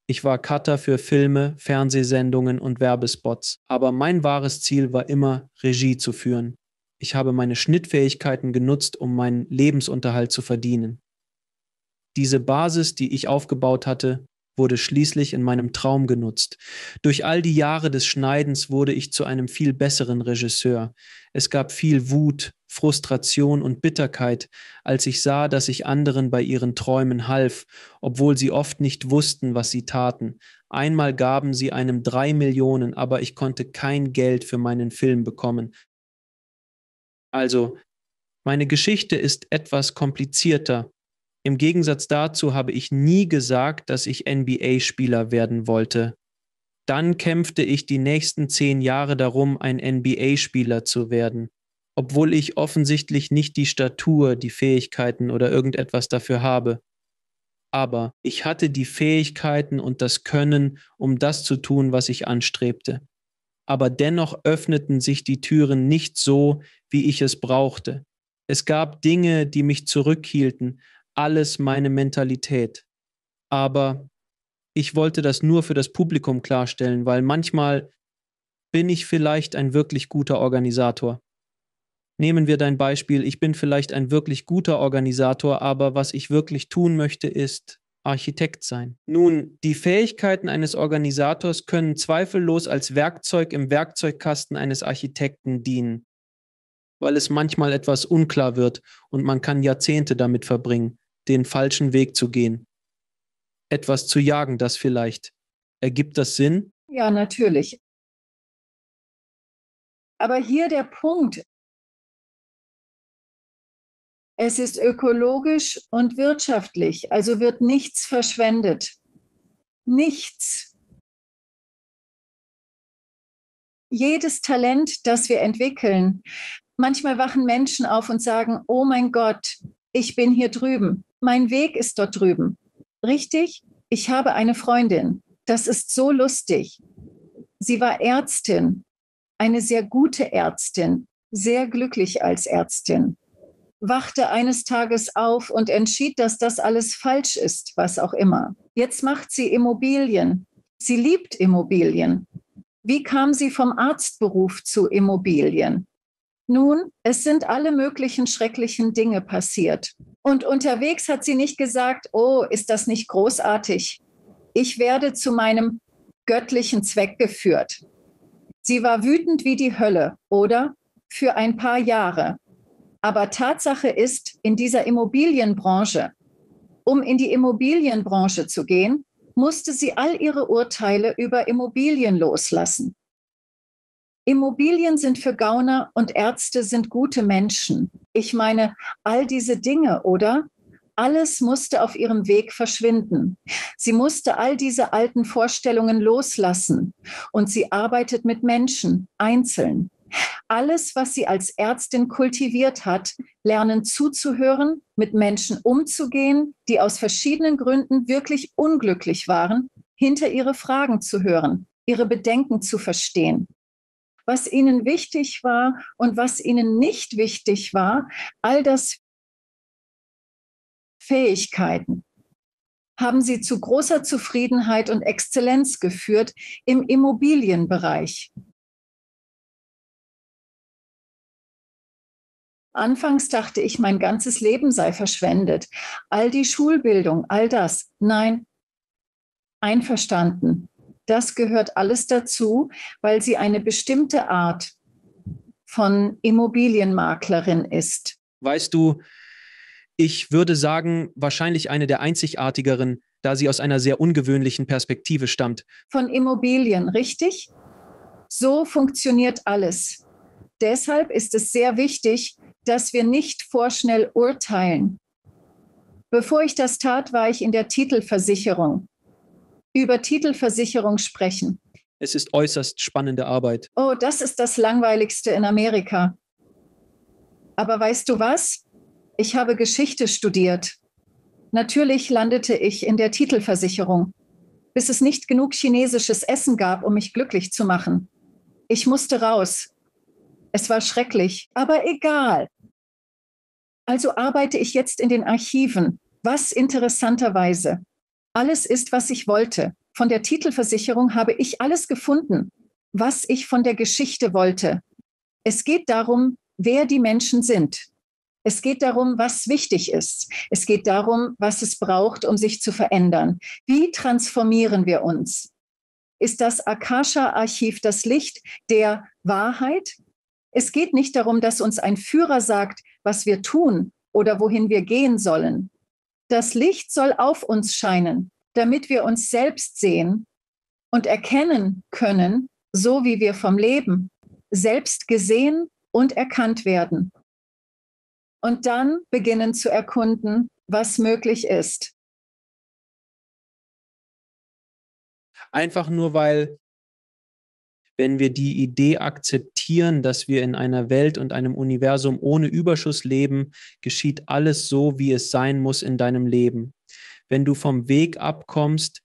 Ich war Cutter für Filme, Fernsehsendungen und Werbespots, aber mein wahres Ziel war immer, Regie zu führen. Ich habe meine Schnittfähigkeiten genutzt, um meinen Lebensunterhalt zu verdienen. Diese Basis, die ich aufgebaut hatte, wurde schließlich in meinem Traum genutzt. Durch all die Jahre des Schneidens wurde ich zu einem viel besseren Regisseur. Es gab viel Wut, Frustration und Bitterkeit, als ich sah, dass ich anderen bei ihren Träumen half, obwohl sie oft nicht wussten, was sie taten. Einmal gaben sie einem 3 Millionen, aber ich konnte kein Geld für meinen Film bekommen. Also, meine Geschichte ist etwas komplizierter. Im Gegensatz dazu habe ich nie gesagt, dass ich NBA-Spieler werden wollte. Dann kämpfte ich die nächsten 10 Jahre darum, ein NBA-Spieler zu werden, obwohl ich offensichtlich nicht die Statur, die Fähigkeiten oder irgendetwas dafür habe. Aber ich hatte die Fähigkeiten und das Können, um das zu tun, was ich anstrebte. Aber dennoch öffneten sich die Türen nicht so, wie ich es brauchte. Es gab Dinge, die mich zurückhielten, alles meine Mentalität. Aber ich wollte das nur für das Publikum klarstellen, weil manchmal bin ich vielleicht ein wirklich guter Organisator. Nehmen wir dein Beispiel, ich bin vielleicht ein wirklich guter Organisator, aber was ich wirklich tun möchte, ist Architekt sein. Nun, die Fähigkeiten eines Organisators können zweifellos als Werkzeug im Werkzeugkasten eines Architekten dienen. weil es manchmal etwas unklar wird und man kann Jahrzehnte damit verbringen, den falschen Weg zu gehen. Etwas zu jagen, das vielleicht. Ergibt das Sinn? Ja, natürlich. Aber hier der Punkt, es ist ökologisch und wirtschaftlich, also wird nichts verschwendet. Nichts. Jedes Talent, das wir entwickeln, manchmal wachen Menschen auf und sagen, oh mein Gott, ich bin hier drüben. Mein Weg ist dort drüben. Richtig? Ich habe eine Freundin. Das ist so lustig. Sie war Ärztin, eine sehr gute Ärztin, sehr glücklich als Ärztin. Wachte eines Tages auf und entschied, dass das alles falsch ist, was auch immer. Jetzt macht sie Immobilien. Sie liebt Immobilien. Wie kam sie vom Arztberuf zu Immobilien? Nun, es sind alle möglichen schrecklichen Dinge passiert. Und unterwegs hat sie nicht gesagt, oh, ist das nicht großartig? Ich werde zu meinem göttlichen Zweck geführt. Sie war wütend wie die Hölle, oder? Für ein paar Jahre. Aber Tatsache ist, in dieser Immobilienbranche, um in die Immobilienbranche zu gehen, musste sie all ihre Urteile über Immobilien loslassen. Immobilien sind für Gauner und Ärzte sind gute Menschen. Ich meine, all diese Dinge, oder? Alles musste auf ihrem Weg verschwinden. Sie musste all diese alten Vorstellungen loslassen und sie arbeitet mit Menschen, einzeln. Alles, was sie als Ärztin kultiviert hat, lernen zuzuhören, mit Menschen umzugehen, die aus verschiedenen Gründen wirklich unglücklich waren, hinter ihre Fragen zu hören, ihre Bedenken zu verstehen. Was ihnen wichtig war und was ihnen nicht wichtig war, all das Fähigkeiten haben sie zu großer Zufriedenheit und Exzellenz geführt im Immobilienbereich. Anfangs dachte ich, mein ganzes Leben sei verschwendet. All die Schulbildung, all das. Nein, einverstanden. Das gehört alles dazu, weil sie eine bestimmte Art von Immobilienmaklerin ist. Weißt du, ich würde sagen, wahrscheinlich eine der einzigartigeren, da sie aus einer sehr ungewöhnlichen Perspektive stammt. Von Immobilien, richtig? So funktioniert alles. Deshalb ist es sehr wichtig, dass wir nicht vorschnell urteilen. Bevor ich das tat, war ich in der Titelversicherung. Über Titelversicherung sprechen. Es ist äußerst spannende Arbeit. Oh, das ist das Langweiligste in Amerika. Aber weißt du was? Ich habe Geschichte studiert. Natürlich landete ich in der Titelversicherung, bis es nicht genug chinesisches Essen gab, um mich glücklich zu machen. Ich musste raus. Es war schrecklich, aber egal. Also arbeite ich jetzt in den Archiven. Was interessanterweise. Alles ist, was ich wollte. Von der Titelversicherung habe ich alles gefunden, was ich von der Geschichte wollte. Es geht darum, wer die Menschen sind. Es geht darum, was wichtig ist. Es geht darum, was es braucht, um sich zu verändern. Wie transformieren wir uns? Ist das Akasha-Archiv das Licht der Wahrheit? Es geht nicht darum, dass uns ein Führer sagt, was wir tun oder wohin wir gehen sollen. Das Licht soll auf uns scheinen, damit wir uns selbst sehen und erkennen können, so wie wir vom Leben selbst gesehen und erkannt werden. Und dann beginnen zu erkunden, was möglich ist. Einfach nur, weil, wenn wir die Idee akzeptieren, dass wir in einer Welt und einem Universum ohne Überschuss leben, geschieht alles so, wie es sein muss in deinem Leben. Wenn du vom Weg abkommst,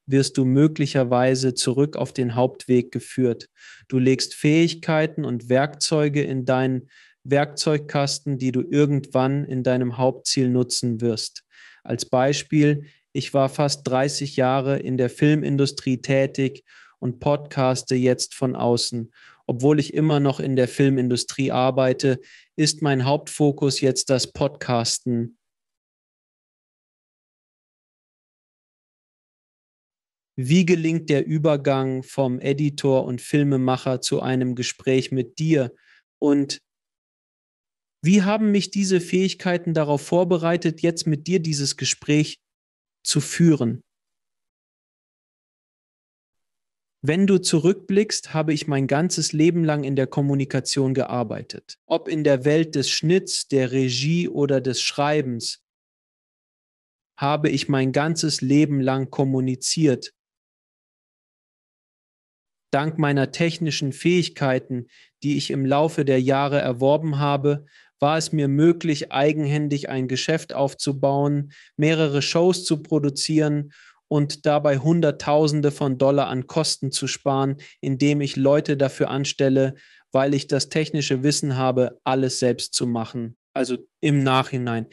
wirst du möglicherweise zurück auf den Hauptweg geführt. Du legst Fähigkeiten und Werkzeuge in deinen Werkzeugkasten, die du irgendwann in deinem Hauptziel nutzen wirst. Als Beispiel, ich war fast 30 Jahre in der Filmindustrie tätig und podcaste jetzt von außen. Obwohl ich immer noch in der Filmindustrie arbeite, ist mein Hauptfokus jetzt das Podcasten. Wie gelingt der Übergang vom Editor und Filmemacher zu einem Gespräch mit dir? Und Wie haben mich diese Fähigkeiten darauf vorbereitet, jetzt mit dir dieses Gespräch zu führen? Wenn du zurückblickst, habe ich mein ganzes Leben lang in der Kommunikation gearbeitet. Ob in der Welt des Schnitts, der Regie oder des Schreibens, habe ich mein ganzes Leben lang kommuniziert. Dank meiner technischen Fähigkeiten, die ich im Laufe der Jahre erworben habe, war es mir möglich, eigenhändig ein Geschäft aufzubauen, mehrere Shows zu produzieren und dabei Hunderttausende von Dollar an Kosten zu sparen, indem ich Leute dafür anstelle, weil ich das technische Wissen habe, alles selbst zu machen. Also im Nachhinein.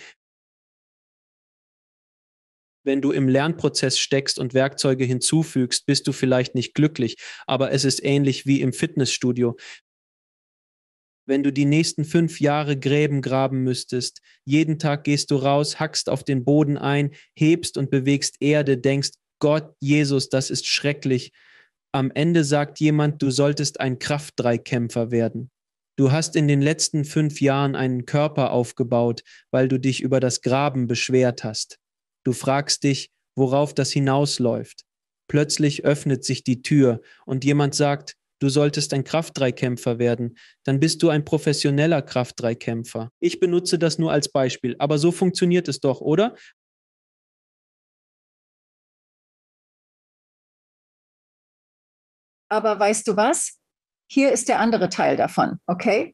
Wenn du im Lernprozess steckst und Werkzeuge hinzufügst, bist du vielleicht nicht glücklich, aber es ist ähnlich wie im Fitnessstudio. Wenn du die nächsten 5 Jahre Gräben graben müsstest, jeden Tag gehst du raus, hackst auf den Boden ein, hebst und bewegst Erde, denkst, Gott, Jesus, das ist schrecklich. Am Ende sagt jemand, du solltest ein Kraftdreikämpfer werden. Du hast in den letzten 5 Jahren einen Körper aufgebaut, weil du dich über das Graben beschwert hast. Du fragst dich, worauf das hinausläuft. Plötzlich öffnet sich die Tür und jemand sagt, du solltest ein Kraftdreikämpfer werden. Dann bist du ein professioneller Kraftdreikämpfer. Ich benutze das nur als Beispiel, aber so funktioniert es doch, oder? Aber weißt du was? Hier ist der andere Teil davon, okay?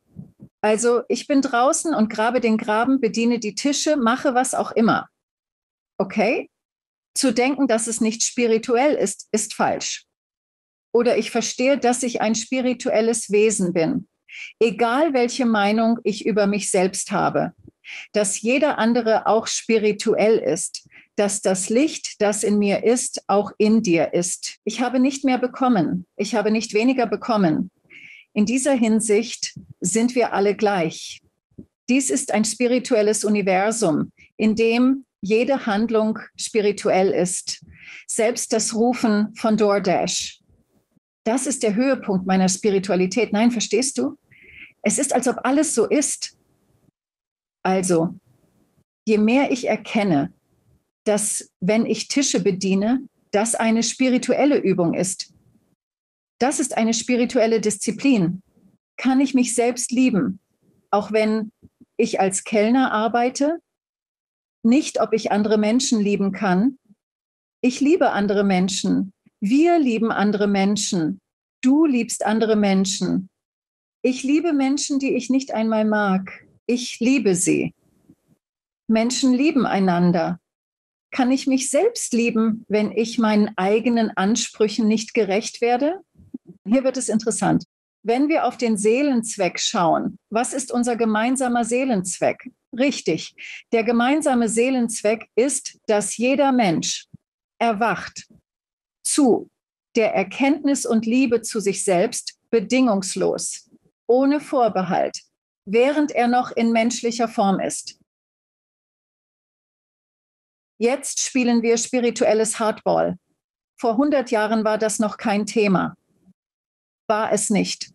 Also ich bin draußen und grabe den Graben, bediene die Tische, mache was auch immer, okay? Zu denken, dass es nicht spirituell ist, ist falsch. Oder ich verstehe, dass ich ein spirituelles Wesen bin, egal welche Meinung ich über mich selbst habe, dass jeder andere auch spirituell ist, dass das Licht, das in mir ist, auch in dir ist. Ich habe nicht mehr bekommen, ich habe nicht weniger bekommen. In dieser Hinsicht sind wir alle gleich. Dies ist ein spirituelles Universum, in dem jede Handlung spirituell ist. Selbst das Rufen von DoorDash. Das ist der Höhepunkt meiner Spiritualität. Nein, verstehst du? Es ist, als ob alles so ist. Also, je mehr ich erkenne, dass, wenn ich Tische bediene, das eine spirituelle Übung ist. Das ist eine spirituelle Disziplin. Kann ich mich selbst lieben, auch wenn ich als Kellner arbeite? Nicht, ob ich andere Menschen lieben kann. Ich liebe andere Menschen. Wir lieben andere Menschen. Du liebst andere Menschen. Ich liebe Menschen, die ich nicht einmal mag. Ich liebe sie. Menschen lieben einander. Kann ich mich selbst lieben, wenn ich meinen eigenen Ansprüchen nicht gerecht werde? Hier wird es interessant. Wenn wir auf den Seelenzweck schauen, was ist unser gemeinsamer Seelenzweck? Richtig, der gemeinsame Seelenzweck ist, dass jeder Mensch erwacht zu der Erkenntnis und Liebe zu sich selbst bedingungslos, ohne Vorbehalt, während er noch in menschlicher Form ist. Jetzt spielen wir spirituelles Hardball. Vor 100 Jahren war das noch kein Thema. War es nicht.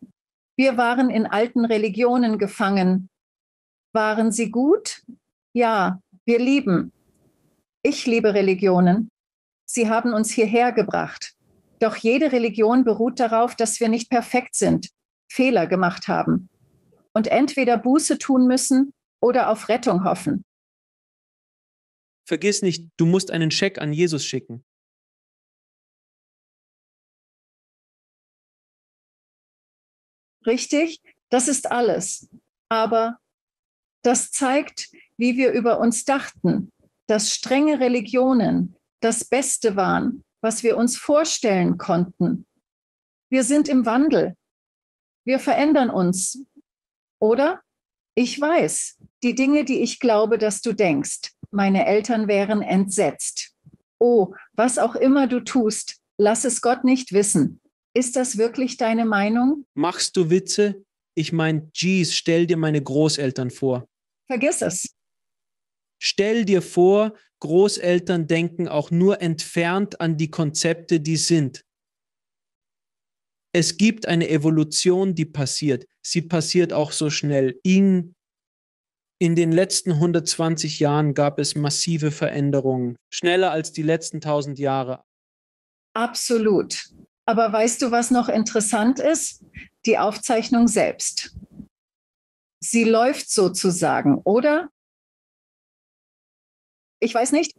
Wir waren in alten Religionen gefangen. Waren sie gut? Ja, wir lieben. Ich liebe Religionen. Sie haben uns hierher gebracht. Doch jede Religion beruht darauf, dass wir nicht perfekt sind, Fehler gemacht haben und entweder Buße tun müssen oder auf Rettung hoffen. Vergiss nicht, du musst einen Scheck an Jesus schicken. Richtig? Das ist alles. Aber das zeigt, wie wir über uns dachten, dass strenge Religionen das Beste waren, was wir uns vorstellen konnten. Wir sind im Wandel. Wir verändern uns. Oder? Ich weiß, die Dinge, die ich glaube, dass du denkst. Meine Eltern wären entsetzt. Oh, was auch immer du tust, lass es Gott nicht wissen. Ist das wirklich deine Meinung? Machst du Witze? Ich meine, geez, stell dir meine Großeltern vor. Vergiss es. Stell dir vor, Großeltern denken auch nur entfernt an die Konzepte, die sind. Es gibt eine Evolution, die passiert. Sie passiert auch so schnell. In den letzten 120 Jahren gab es massive Veränderungen, schneller als die letzten 1000 Jahre. Absolut. Aber weißt du, was noch interessant ist? Die Aufzeichnung selbst. Sie läuft sozusagen, oder? Ich weiß nicht.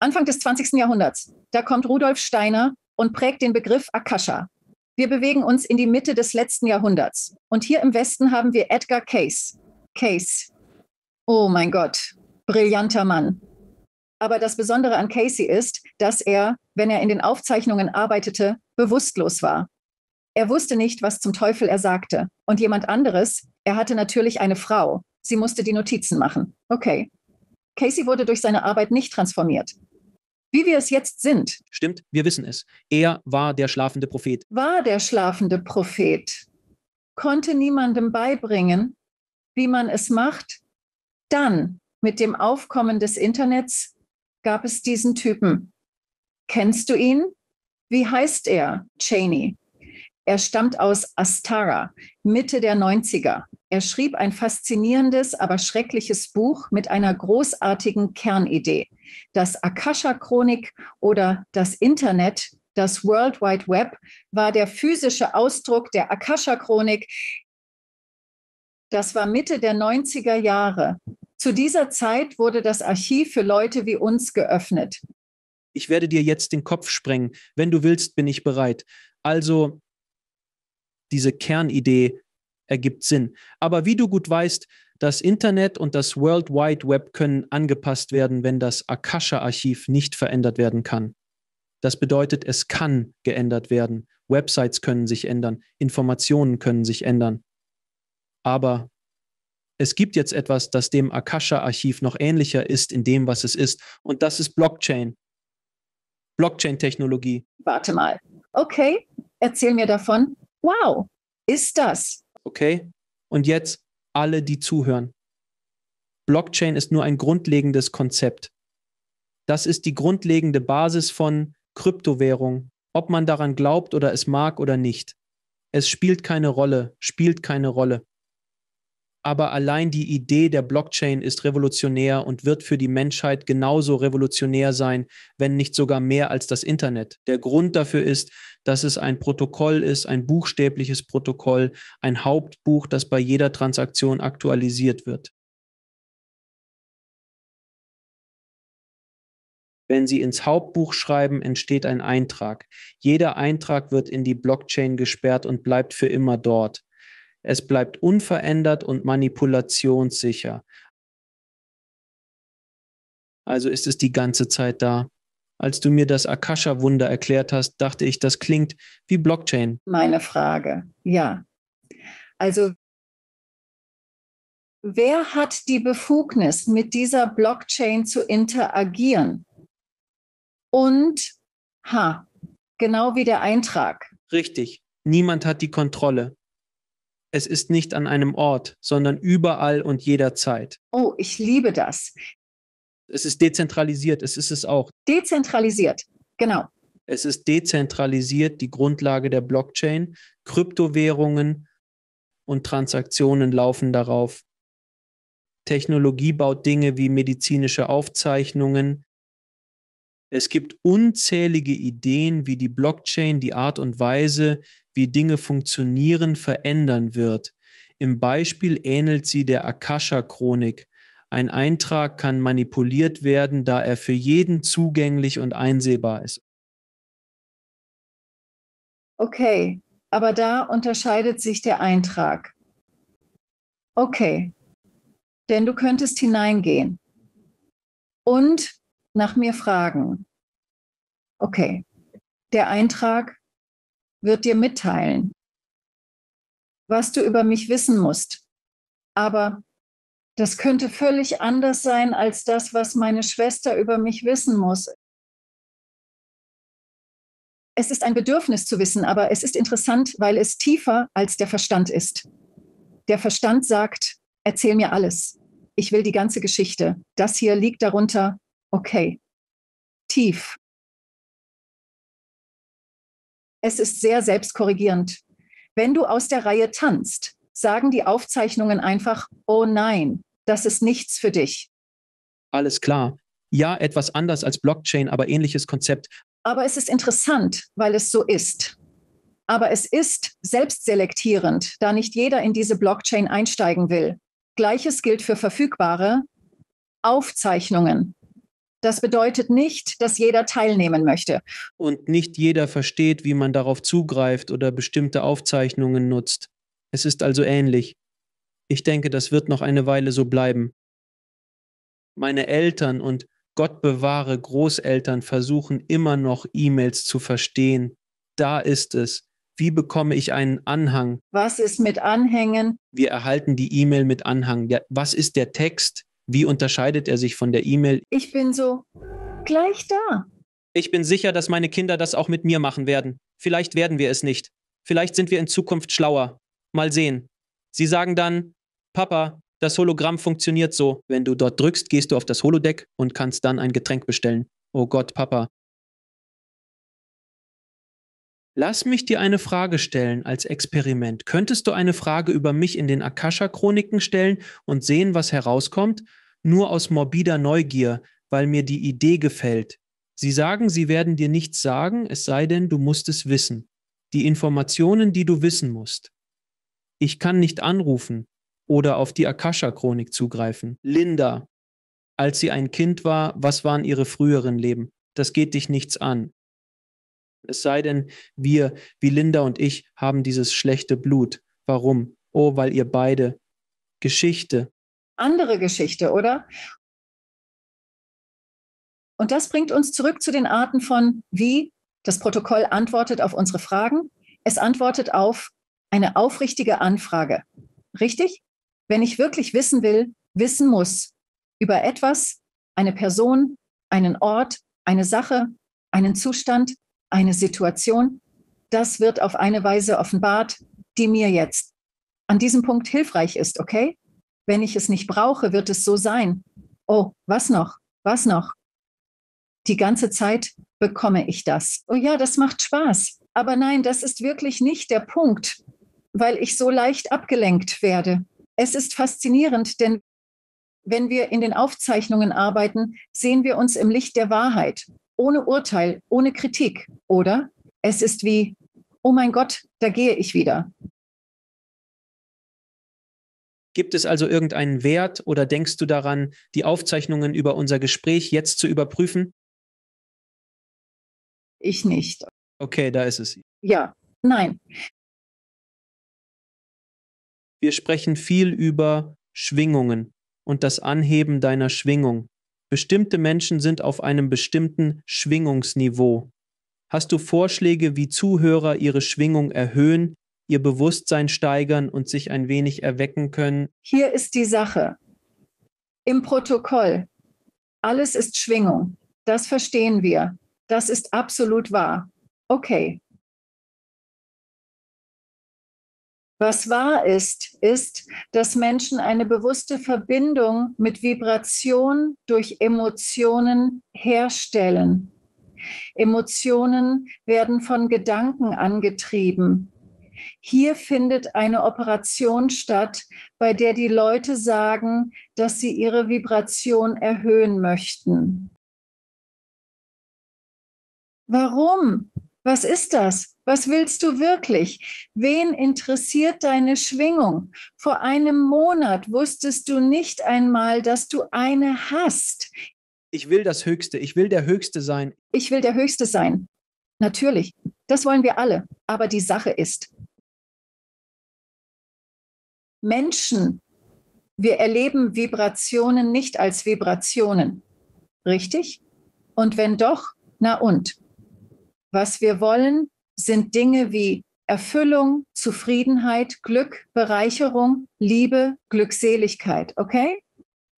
Anfang des 20. Jahrhunderts, da kommt Rudolf Steiner und prägt den Begriff Akasha. Wir bewegen uns in die Mitte des letzten Jahrhunderts. Und hier im Westen haben wir Edgar Cayce. Cayce. Oh mein Gott, brillanter Mann. Aber das Besondere an Casey ist, dass er, wenn er in den Aufzeichnungen arbeitete, bewusstlos war. Er wusste nicht, was zum Teufel er sagte. Und jemand anderes, er hatte natürlich eine Frau. Sie musste die Notizen machen. Okay. Casey wurde durch seine Arbeit nicht transformiert. Wie wir es jetzt sind. Stimmt, wir wissen es. Er war der schlafende Prophet. War der schlafende Prophet. Konnte niemandem beibringen, wie man es macht. Dann, mit dem Aufkommen des Internets, gab es diesen Typen. Kennst du ihn? Wie heißt er? Cheney. Er stammt aus Astara, Mitte der 90er. Er schrieb ein faszinierendes, aber schreckliches Buch mit einer großartigen Kernidee. Das Akasha-Chronik oder das Internet, das World Wide Web, war der physische Ausdruck der Akasha-Chronik. Das war Mitte der 90er Jahre. Zu dieser Zeit wurde das Archiv für Leute wie uns geöffnet. Ich werde dir jetzt den Kopf sprengen. Wenn du willst, bin ich bereit. Also, diese Kernidee ergibt Sinn. Aber wie du gut weißt, das Internet und das World Wide Web können angepasst werden, wenn das Akasha-Archiv nicht verändert werden kann. Das bedeutet, es kann geändert werden. Websites können sich ändern, Informationen können sich ändern. Aber es gibt jetzt etwas, das dem Akasha-Archiv noch ähnlicher ist in dem, was es ist. Und das ist Blockchain. Blockchain-Technologie. Warte mal. Okay, erzähl mir davon. Wow, ist das? Okay? Und jetzt alle, die zuhören. Blockchain ist nur ein grundlegendes Konzept. Das ist die grundlegende Basis von Kryptowährung, ob man daran glaubt oder es mag oder nicht. Es spielt keine Rolle. Aber allein die Idee der Blockchain ist revolutionär und wird für die Menschheit genauso revolutionär sein, wenn nicht sogar mehr als das Internet. Der Grund dafür ist, dass es ein Protokoll ist, ein buchstäbliches Protokoll, ein Hauptbuch, das bei jeder Transaktion aktualisiert wird. Wenn Sie ins Hauptbuch schreiben, entsteht ein Eintrag. Jeder Eintrag wird in die Blockchain gesperrt und bleibt für immer dort. Es bleibt unverändert und manipulationssicher. Also ist es die ganze Zeit da. Als du mir das Akasha-Wunder erklärt hast, dachte ich, das klingt wie Blockchain. Meine Frage. Ja. Also, wer hat die Befugnis, mit dieser Blockchain zu interagieren? Und, genau wie der Eintrag. Richtig. Niemand hat die Kontrolle. Es ist nicht an einem Ort, sondern überall und jederzeit. Oh, ich liebe das. Es ist dezentralisiert, es ist es auch. Dezentralisiert, genau. Es ist dezentralisiert, die Grundlage der Blockchain. Kryptowährungen und Transaktionen laufen darauf. Technologie baut Dinge wie medizinische Aufzeichnungen. Es gibt unzählige Ideen, wie die Blockchain die Art und Weise, wie Dinge funktionieren, verändern wird. Im Beispiel ähnelt sie der Akasha-Chronik. Ein Eintrag kann manipuliert werden, da er für jeden zugänglich und einsehbar ist. Okay, aber da unterscheidet sich der Eintrag. Okay, denn du könntest hineingehen und nach mir fragen. Okay, der Eintrag wird dir mitteilen, was du über mich wissen musst. Aber das könnte völlig anders sein als das, was meine Schwester über mich wissen muss. Es ist ein Bedürfnis zu wissen, aber es ist interessant, weil es tiefer als der Verstand ist. Der Verstand sagt, erzähl mir alles. Ich will die ganze Geschichte. Das hier liegt darunter. Okay. Tief. Es ist sehr selbstkorrigierend. Wenn du aus der Reihe tanzt, sagen die Aufzeichnungen einfach, oh nein, das ist nichts für dich. Alles klar. Ja, etwas anders als Blockchain, aber ähnliches Konzept. Aber es ist interessant, weil es so ist. Aber es ist selbstselektierend, da nicht jeder in diese Blockchain einsteigen will. Gleiches gilt für verfügbare Aufzeichnungen. Das bedeutet nicht, dass jeder teilnehmen möchte. Und nicht jeder versteht, wie man darauf zugreift oder bestimmte Aufzeichnungen nutzt. Es ist also ähnlich. Ich denke, das wird noch eine Weile so bleiben. Meine Eltern und Gott bewahre Großeltern versuchen immer noch E-Mails zu verstehen. Da ist es. Wie bekomme ich einen Anhang? Was ist mit Anhängen? Wir erhalten die E-Mail mit Anhang. Ja, was ist der Text? Wie unterscheidet er sich von der E-Mail? Ich bin so gleich da. Ich bin sicher, dass meine Kinder das auch mit mir machen werden. Vielleicht werden wir es nicht. Vielleicht sind wir in Zukunft schlauer. Mal sehen. Sie sagen dann, Papa, das Hologramm funktioniert so. Wenn du dort drückst, gehst du auf das Holodeck und kannst dann ein Getränk bestellen. Oh Gott, Papa. Lass mich dir eine Frage stellen als Experiment. Könntest du eine Frage über mich in den Akasha-Chroniken stellen und sehen, was herauskommt? Nur aus morbider Neugier, weil mir die Idee gefällt. Sie sagen, sie werden dir nichts sagen, es sei denn, du musst es wissen. Die Informationen, die du wissen musst. Ich kann nicht anrufen oder auf die Akasha-Chronik zugreifen. Linda, als sie ein Kind war, was waren ihre früheren Leben? Das geht dich nichts an. Es sei denn, wir, wie Linda und ich, haben dieses schlechte Blut. Warum? Oh, weil ihr beide. Geschichte. Andere Geschichte, oder? Und das bringt uns zurück zu den Arten von, wie das Protokoll antwortet auf unsere Fragen. Es antwortet auf eine aufrichtige Anfrage. Richtig? Wenn ich wirklich wissen will, wissen muss über etwas, eine Person, einen Ort, eine Sache, einen Zustand, eine Situation, das wird auf eine Weise offenbart, die mir jetzt an diesem Punkt hilfreich ist, okay? Wenn ich es nicht brauche, wird es so sein. Oh, was noch? Was noch? Die ganze Zeit bekomme ich das. Oh ja, das macht Spaß. Aber nein, das ist wirklich nicht der Punkt, weil ich so leicht abgelenkt werde. Es ist faszinierend, denn wenn wir in den Aufzeichnungen arbeiten, sehen wir uns im Licht der Wahrheit, ohne Urteil, ohne Kritik, oder? Es ist wie, oh mein Gott, da gehe ich wieder. Gibt es also irgendeinen Wert oder denkst du daran, die Aufzeichnungen über unser Gespräch jetzt zu überprüfen? Ich nicht. Okay, da ist es. Ja, nein. Wir sprechen viel über Schwingungen und das Anheben deiner Schwingung. Bestimmte Menschen sind auf einem bestimmten Schwingungsniveau. Hast du Vorschläge, wie Zuhörer ihre Schwingung erhöhen, ihr Bewusstsein steigern und sich ein wenig erwecken können? Hier ist die Sache. Im Protokoll, alles ist Schwingung. Das verstehen wir. Das ist absolut wahr. Okay. Was wahr ist, ist, dass Menschen eine bewusste Verbindung mit Vibration durch Emotionen herstellen. Emotionen werden von Gedanken angetrieben. Hier findet eine Operation statt, bei der die Leute sagen, dass sie ihre Vibration erhöhen möchten. Warum? Was ist das? Was willst du wirklich? Wen interessiert deine Schwingung? Vor einem Monat wusstest du nicht einmal, dass du eine hast. Ich will das Höchste, ich will der Höchste sein. Ich will der Höchste sein. Natürlich, das wollen wir alle. Aber die Sache ist, Menschen, wir erleben Vibrationen nicht als Vibrationen. Richtig? Und wenn doch, na und? Was wir wollen, sind Dinge wie Erfüllung, Zufriedenheit, Glück, Bereicherung, Liebe, Glückseligkeit, okay?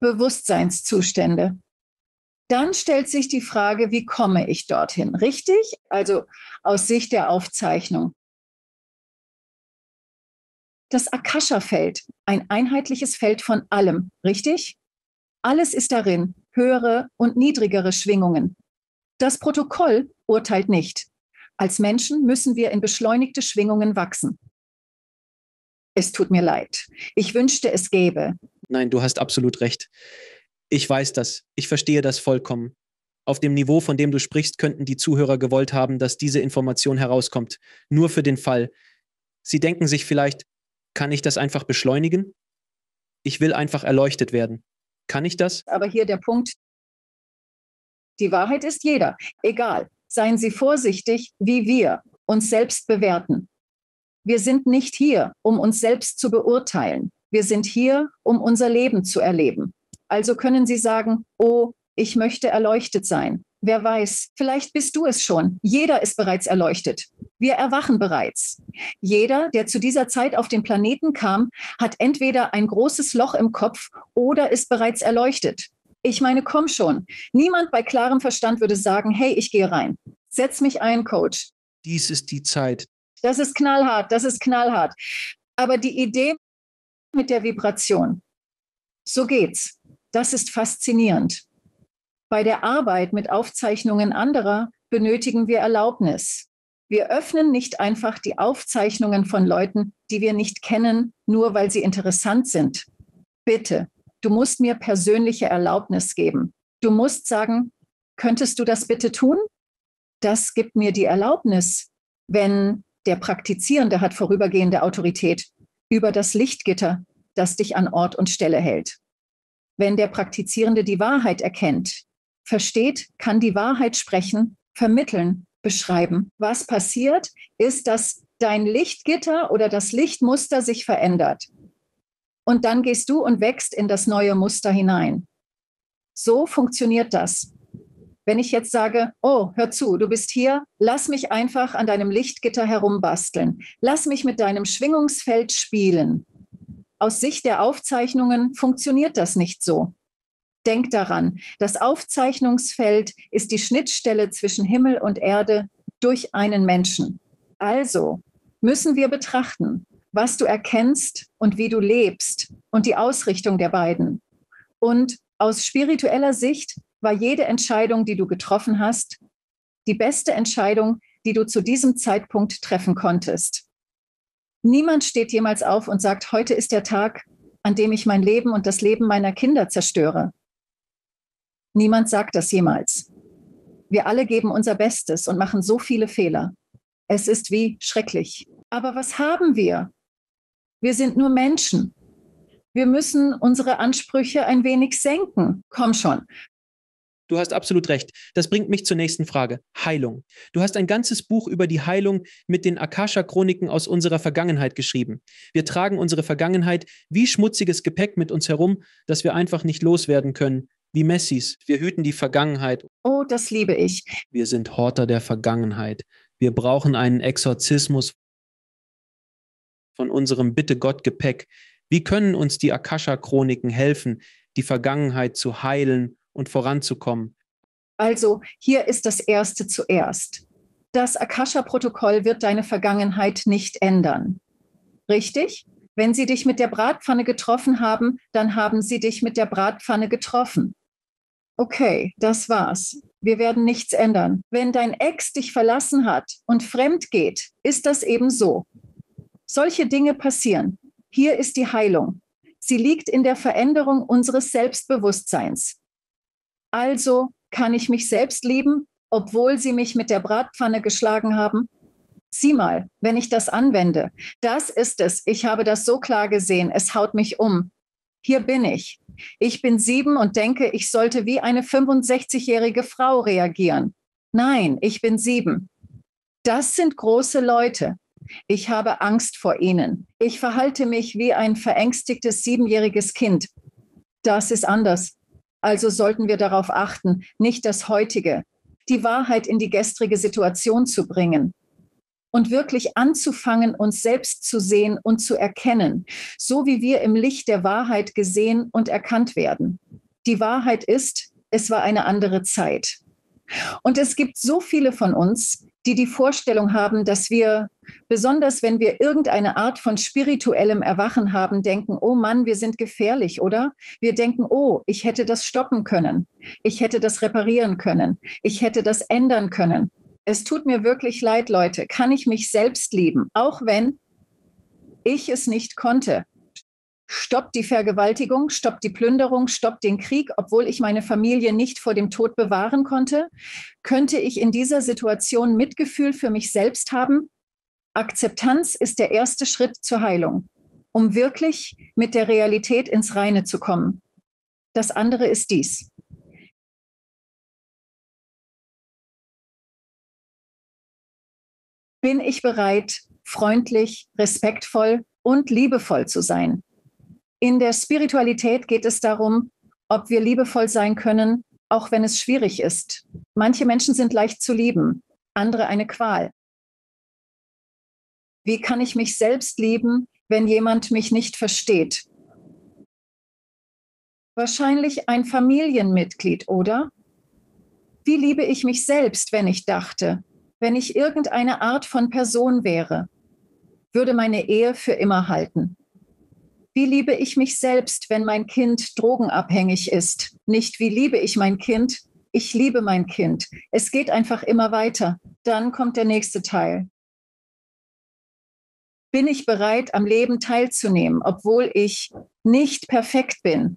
Bewusstseinszustände. Dann stellt sich die Frage, wie komme ich dorthin? Richtig? Also aus Sicht der Aufzeichnung. Das Akasha-Feld, ein einheitliches Feld von allem, richtig? Alles ist darin, höhere und niedrigere Schwingungen. Das Protokoll urteilt nicht. Als Menschen müssen wir in beschleunigte Schwingungen wachsen. Es tut mir leid. Ich wünschte, es gäbe Nein, du hast absolut recht. Ich weiß das. Ich verstehe das vollkommen. Auf dem Niveau, von dem du sprichst, könnten die Zuhörer gewollt haben, dass diese Information herauskommt. Nur für den Fall. Sie denken sich vielleicht, kann ich das einfach beschleunigen? Ich will einfach erleuchtet werden. Kann ich das? Aber hier der Punkt, die Wahrheit ist jeder. Egal. Seien Sie vorsichtig, wie wir uns selbst bewerten. Wir sind nicht hier, um uns selbst zu beurteilen. Wir sind hier, um unser Leben zu erleben. Also können Sie sagen, oh, ich möchte erleuchtet sein. Wer weiß, vielleicht bist du es schon. Jeder ist bereits erleuchtet. Wir erwachen bereits. Jeder, der zu dieser Zeit auf den Planeten kam, hat entweder ein großes Loch im Kopf oder ist bereits erleuchtet. Ich meine, komm schon. Niemand bei klarem Verstand würde sagen, hey, ich gehe rein. Setz mich ein, Coach. Dies ist die Zeit. Das ist knallhart, das ist knallhart. Aber die Idee mit der Vibration, so geht's. Das ist faszinierend. Bei der Arbeit mit Aufzeichnungen anderer benötigen wir Erlaubnis. Wir öffnen nicht einfach die Aufzeichnungen von Leuten, die wir nicht kennen, nur weil sie interessant sind. Bitte, du musst mir persönliche Erlaubnis geben. Du musst sagen, könntest du das bitte tun? Das gibt mir die Erlaubnis, wenn der Praktizierende hat vorübergehende Autorität über das Lichtgitter, das dich an Ort und Stelle hält. Wenn der Praktizierende die Wahrheit erkennt, versteht, kann die Wahrheit sprechen, vermitteln, beschreiben. Was passiert, ist, dass dein Lichtgitter oder das Lichtmuster sich verändert. Und dann gehst du und wächst in das neue Muster hinein. So funktioniert das. Wenn ich jetzt sage, oh, hör zu, du bist hier, lass mich einfach an deinem Lichtgitter herumbasteln. Lass mich mit deinem Schwingungsfeld spielen. Aus Sicht der Aufzeichnungen funktioniert das nicht so. Denk daran, das Aufzeichnungsfeld ist die Schnittstelle zwischen Himmel und Erde durch einen Menschen. Also müssen wir betrachten, was du erkennst und wie du lebst und die Ausrichtung der beiden. Und aus spiritueller Sicht war jede Entscheidung, die du getroffen hast, die beste Entscheidung, die du zu diesem Zeitpunkt treffen konntest. Niemand steht jemals auf und sagt, heute ist der Tag, an dem ich mein Leben und das Leben meiner Kinder zerstöre. Niemand sagt das jemals. Wir alle geben unser Bestes und machen so viele Fehler. Es ist wie schrecklich. Aber was haben wir? Wir sind nur Menschen. Wir müssen unsere Ansprüche ein wenig senken. Komm schon. Du hast absolut recht. Das bringt mich zur nächsten Frage. Heilung. Du hast ein ganzes Buch über die Heilung mit den Akasha-Chroniken aus unserer Vergangenheit geschrieben. Wir tragen unsere Vergangenheit wie schmutziges Gepäck mit uns herum, das wir einfach nicht loswerden können. Wie Messis. Wir hüten die Vergangenheit. Oh, das liebe ich. Wir sind Horter der Vergangenheit. Wir brauchen einen Exorzismus von unserem Bitte-Gott-Gepäck. Wie können uns die Akasha-Chroniken helfen, die Vergangenheit zu heilen und voranzukommen? Also, hier ist das Erste zuerst. Das Akasha-Protokoll wird deine Vergangenheit nicht ändern. Richtig? Wenn sie dich mit der Bratpfanne getroffen haben, dann haben sie dich mit der Bratpfanne getroffen. Okay, das war's. Wir werden nichts ändern. Wenn dein Ex dich verlassen hat und fremd geht, ist das eben so. Solche Dinge passieren. Hier ist die Heilung. Sie liegt in der Veränderung unseres Selbstbewusstseins. Also kann ich mich selbst lieben, obwohl sie mich mit der Bratpfanne geschlagen haben? Sieh mal, wenn ich das anwende. Das ist es. Ich habe das so klar gesehen. Es haut mich um. Hier bin ich. Ich bin 7 und denke, ich sollte wie eine 65-jährige Frau reagieren. Nein, ich bin 7. Das sind große Leute. Ich habe Angst vor ihnen. Ich verhalte mich wie ein verängstigtes 7-jähriges Kind. Das ist anders. Also sollten wir darauf achten, nicht das Heutige, die Wahrheit in die gestrige Situation zu bringen und wirklich anzufangen, uns selbst zu sehen und zu erkennen, so wie wir im Licht der Wahrheit gesehen und erkannt werden. Die Wahrheit ist, es war eine andere Zeit. Und es gibt so viele von uns, die die Vorstellung haben, dass wir, besonders wenn wir irgendeine Art von spirituellem Erwachen haben, denken, oh Mann, wir sind gefährlich, oder? Wir denken, oh, ich hätte das stoppen können. Ich hätte das reparieren können. Ich hätte das ändern können. Es tut mir wirklich leid, Leute. Kann ich mich selbst lieben, auch wenn ich es nicht konnte? Stoppt die Vergewaltigung, stoppt die Plünderung, stoppt den Krieg, obwohl ich meine Familie nicht vor dem Tod bewahren konnte? Könnte ich in dieser Situation Mitgefühl für mich selbst haben? Akzeptanz ist der erste Schritt zur Heilung, um wirklich mit der Realität ins Reine zu kommen. Das andere ist dies. Bin ich bereit, freundlich, respektvoll und liebevoll zu sein? In der Spiritualität geht es darum, ob wir liebevoll sein können, auch wenn es schwierig ist. Manche Menschen sind leicht zu lieben, andere eine Qual. Wie kann ich mich selbst lieben, wenn jemand mich nicht versteht? Wahrscheinlich ein Familienmitglied, oder? Wie liebe ich mich selbst, wenn ich dachte, wenn ich irgendeine Art von Person wäre, würde meine Ehe für immer halten? Wie liebe ich mich selbst, wenn mein Kind drogenabhängig ist? Nicht wie liebe ich mein Kind, ich liebe mein Kind. Es geht einfach immer weiter. Dann kommt der nächste Teil. Bin ich bereit, am Leben teilzunehmen, obwohl ich nicht perfekt bin?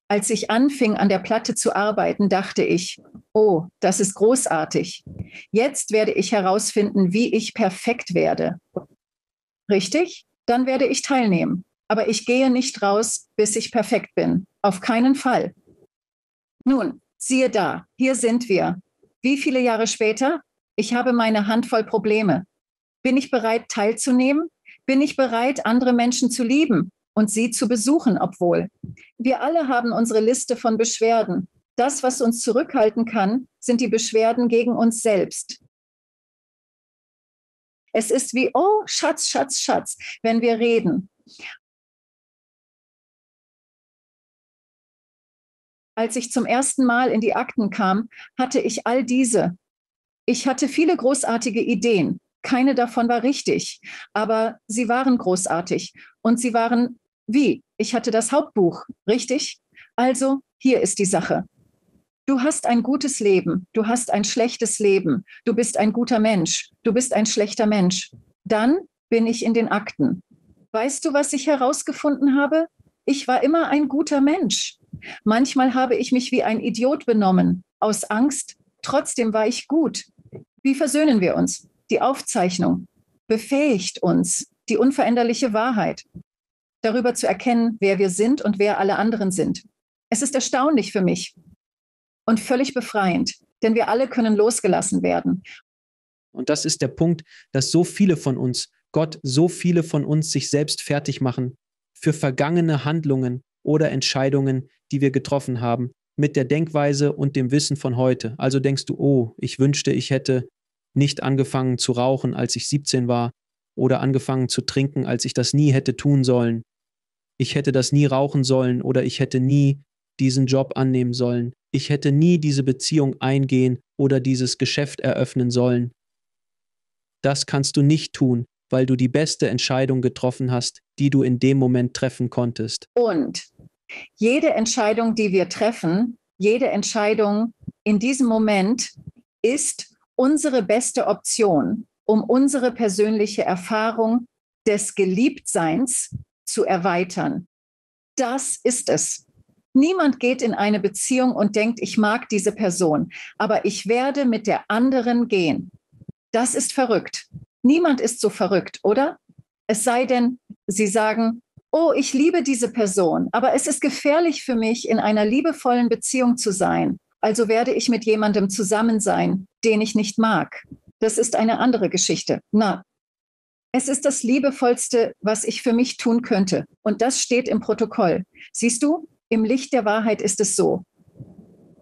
Als ich anfing, an der Platte zu arbeiten, dachte ich, oh, das ist großartig. Jetzt werde ich herausfinden, wie ich perfekt werde. Richtig? Dann werde ich teilnehmen. Aber ich gehe nicht raus, bis ich perfekt bin. Auf keinen Fall. Nun, siehe da, hier sind wir. Wie viele Jahre später? Ich habe meine Handvoll Probleme. Bin ich bereit, teilzunehmen? Bin ich bereit, andere Menschen zu lieben und sie zu besuchen, obwohl? Wir alle haben unsere Liste von Beschwerden. Das, was uns zurückhalten kann, sind die Beschwerden gegen uns selbst. Es ist wie, oh, Schatz, Schatz, Schatz, wenn wir reden. Als ich zum ersten Mal in die Akten kam, hatte ich all diese. Ich hatte viele großartige Ideen. Keine davon war richtig, aber sie waren großartig. Und sie waren wie? Ich hatte das Hauptbuch, richtig? Also, hier ist die Sache. Du hast ein gutes Leben, du hast ein schlechtes Leben, du bist ein guter Mensch, du bist ein schlechter Mensch. Dann bin ich in den Akten. Weißt du, was ich herausgefunden habe? Ich war immer ein guter Mensch. Manchmal habe ich mich wie ein Idiot benommen, aus Angst. Trotzdem war ich gut. Wie versöhnen wir uns? Die Aufzeichnung befähigt uns, die unveränderliche Wahrheit, darüber zu erkennen, wer wir sind und wer alle anderen sind. Es ist erstaunlich für mich und völlig befreiend, denn wir alle können losgelassen werden. Und das ist der Punkt, dass so viele von uns, Gott, so viele von uns sich selbst fertig machen für vergangene Handlungen oder Entscheidungen, die wir getroffen haben, mit der Denkweise und dem Wissen von heute. Also denkst du, oh, ich wünschte, ich hätte nicht angefangen zu rauchen, als ich 17 war, oder angefangen zu trinken, als ich das nie hätte tun sollen. Ich hätte das nie rauchen sollen oder ich hätte nie diesen Job annehmen sollen. Ich hätte nie diese Beziehung eingehen oder dieses Geschäft eröffnen sollen. Das kannst du nicht tun, weil du die beste Entscheidung getroffen hast, die du in dem Moment treffen konntest. Und jede Entscheidung, die wir treffen, jede Entscheidung in diesem Moment ist unsere beste Option, um unsere persönliche Erfahrung des Geliebtseins zu erweitern. Das ist es. Niemand geht in eine Beziehung und denkt, ich mag diese Person, aber ich werde mit der anderen gehen. Das ist verrückt. Niemand ist so verrückt, oder? Es sei denn, sie sagen, oh, ich liebe diese Person, aber es ist gefährlich für mich, in einer liebevollen Beziehung zu sein. Also werde ich mit jemandem zusammen sein, den ich nicht mag. Das ist eine andere Geschichte. Na, es ist das Liebevollste, was ich für mich tun könnte. Und das steht im Protokoll. Siehst du, im Licht der Wahrheit ist es so.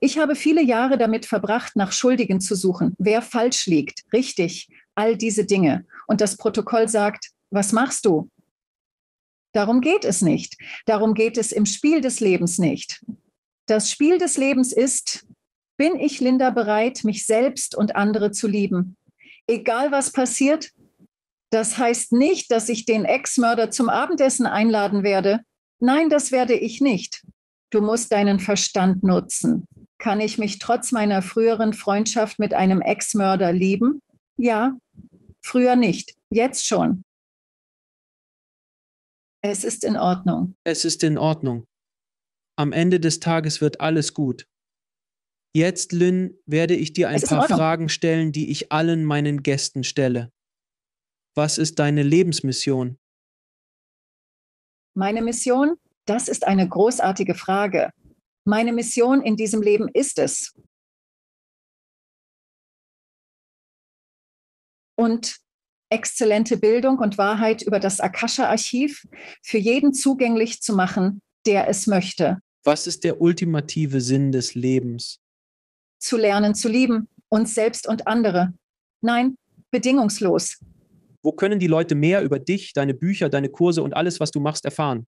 Ich habe viele Jahre damit verbracht, nach Schuldigen zu suchen, wer falsch liegt, richtig, all diese Dinge. Und das Protokoll sagt, was machst du? Darum geht es nicht. Darum geht es im Spiel des Lebens nicht. Das Spiel des Lebens ist, bin ich, Linda, bereit, mich selbst und andere zu lieben? Egal was passiert? Das heißt nicht, dass ich den Ex-Mörder zum Abendessen einladen werde. Nein, das werde ich nicht. Du musst deinen Verstand nutzen. Kann ich mich trotz meiner früheren Freundschaft mit einem Ex-Mörder lieben? Ja, früher nicht, jetzt schon. Es ist in Ordnung. Es ist in Ordnung. Am Ende des Tages wird alles gut. Jetzt, Lynn, werde ich dir ein Es ist in paar Ordnung. Fragen stellen, die ich allen meinen Gästen stelle. Was ist deine Lebensmission? Meine Mission? Das ist eine großartige Frage. Meine Mission in diesem Leben ist es. Und exzellente Bildung und Wahrheit über das Akasha-Archiv für jeden zugänglich zu machen, der es möchte. Was ist der ultimative Sinn des Lebens? Zu lernen zu lieben, uns selbst und andere. Nein, bedingungslos. Wo können die Leute mehr über dich, deine Bücher, deine Kurse und alles, was du machst, erfahren?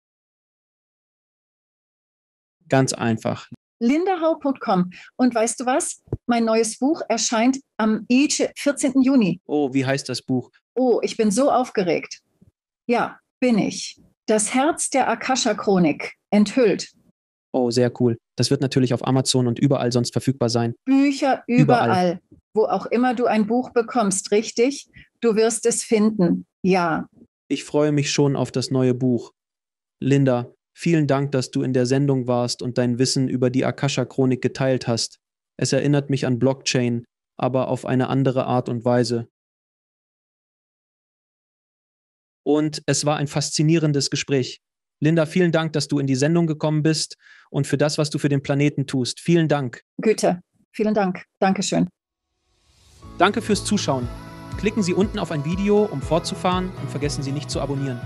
Ganz einfach. lindahau.com. Und weißt du was? Mein neues Buch erscheint am 14. Juni. Oh, wie heißt das Buch? Oh, ich bin so aufgeregt. Ja, bin ich. Das Herz der Akasha-Chronik. Enthüllt. Oh, sehr cool. Das wird natürlich auf Amazon und überall sonst verfügbar sein. Bücher überall. Wo auch immer du ein Buch bekommst, richtig? Du wirst es finden. Ja. Ich freue mich schon auf das neue Buch. Linda, vielen Dank, dass du in der Sendung warst und dein Wissen über die Akasha-Chronik geteilt hast. Es erinnert mich an Blockchain, aber auf eine andere Art und Weise. Und es war ein faszinierendes Gespräch. Linda, vielen Dank, dass du in die Sendung gekommen bist und für das, was du für den Planeten tust. Vielen Dank. Güte. Vielen Dank. Dankeschön. Danke fürs Zuschauen. Klicken Sie unten auf ein Video, um fortzufahren und vergessen Sie nicht zu abonnieren.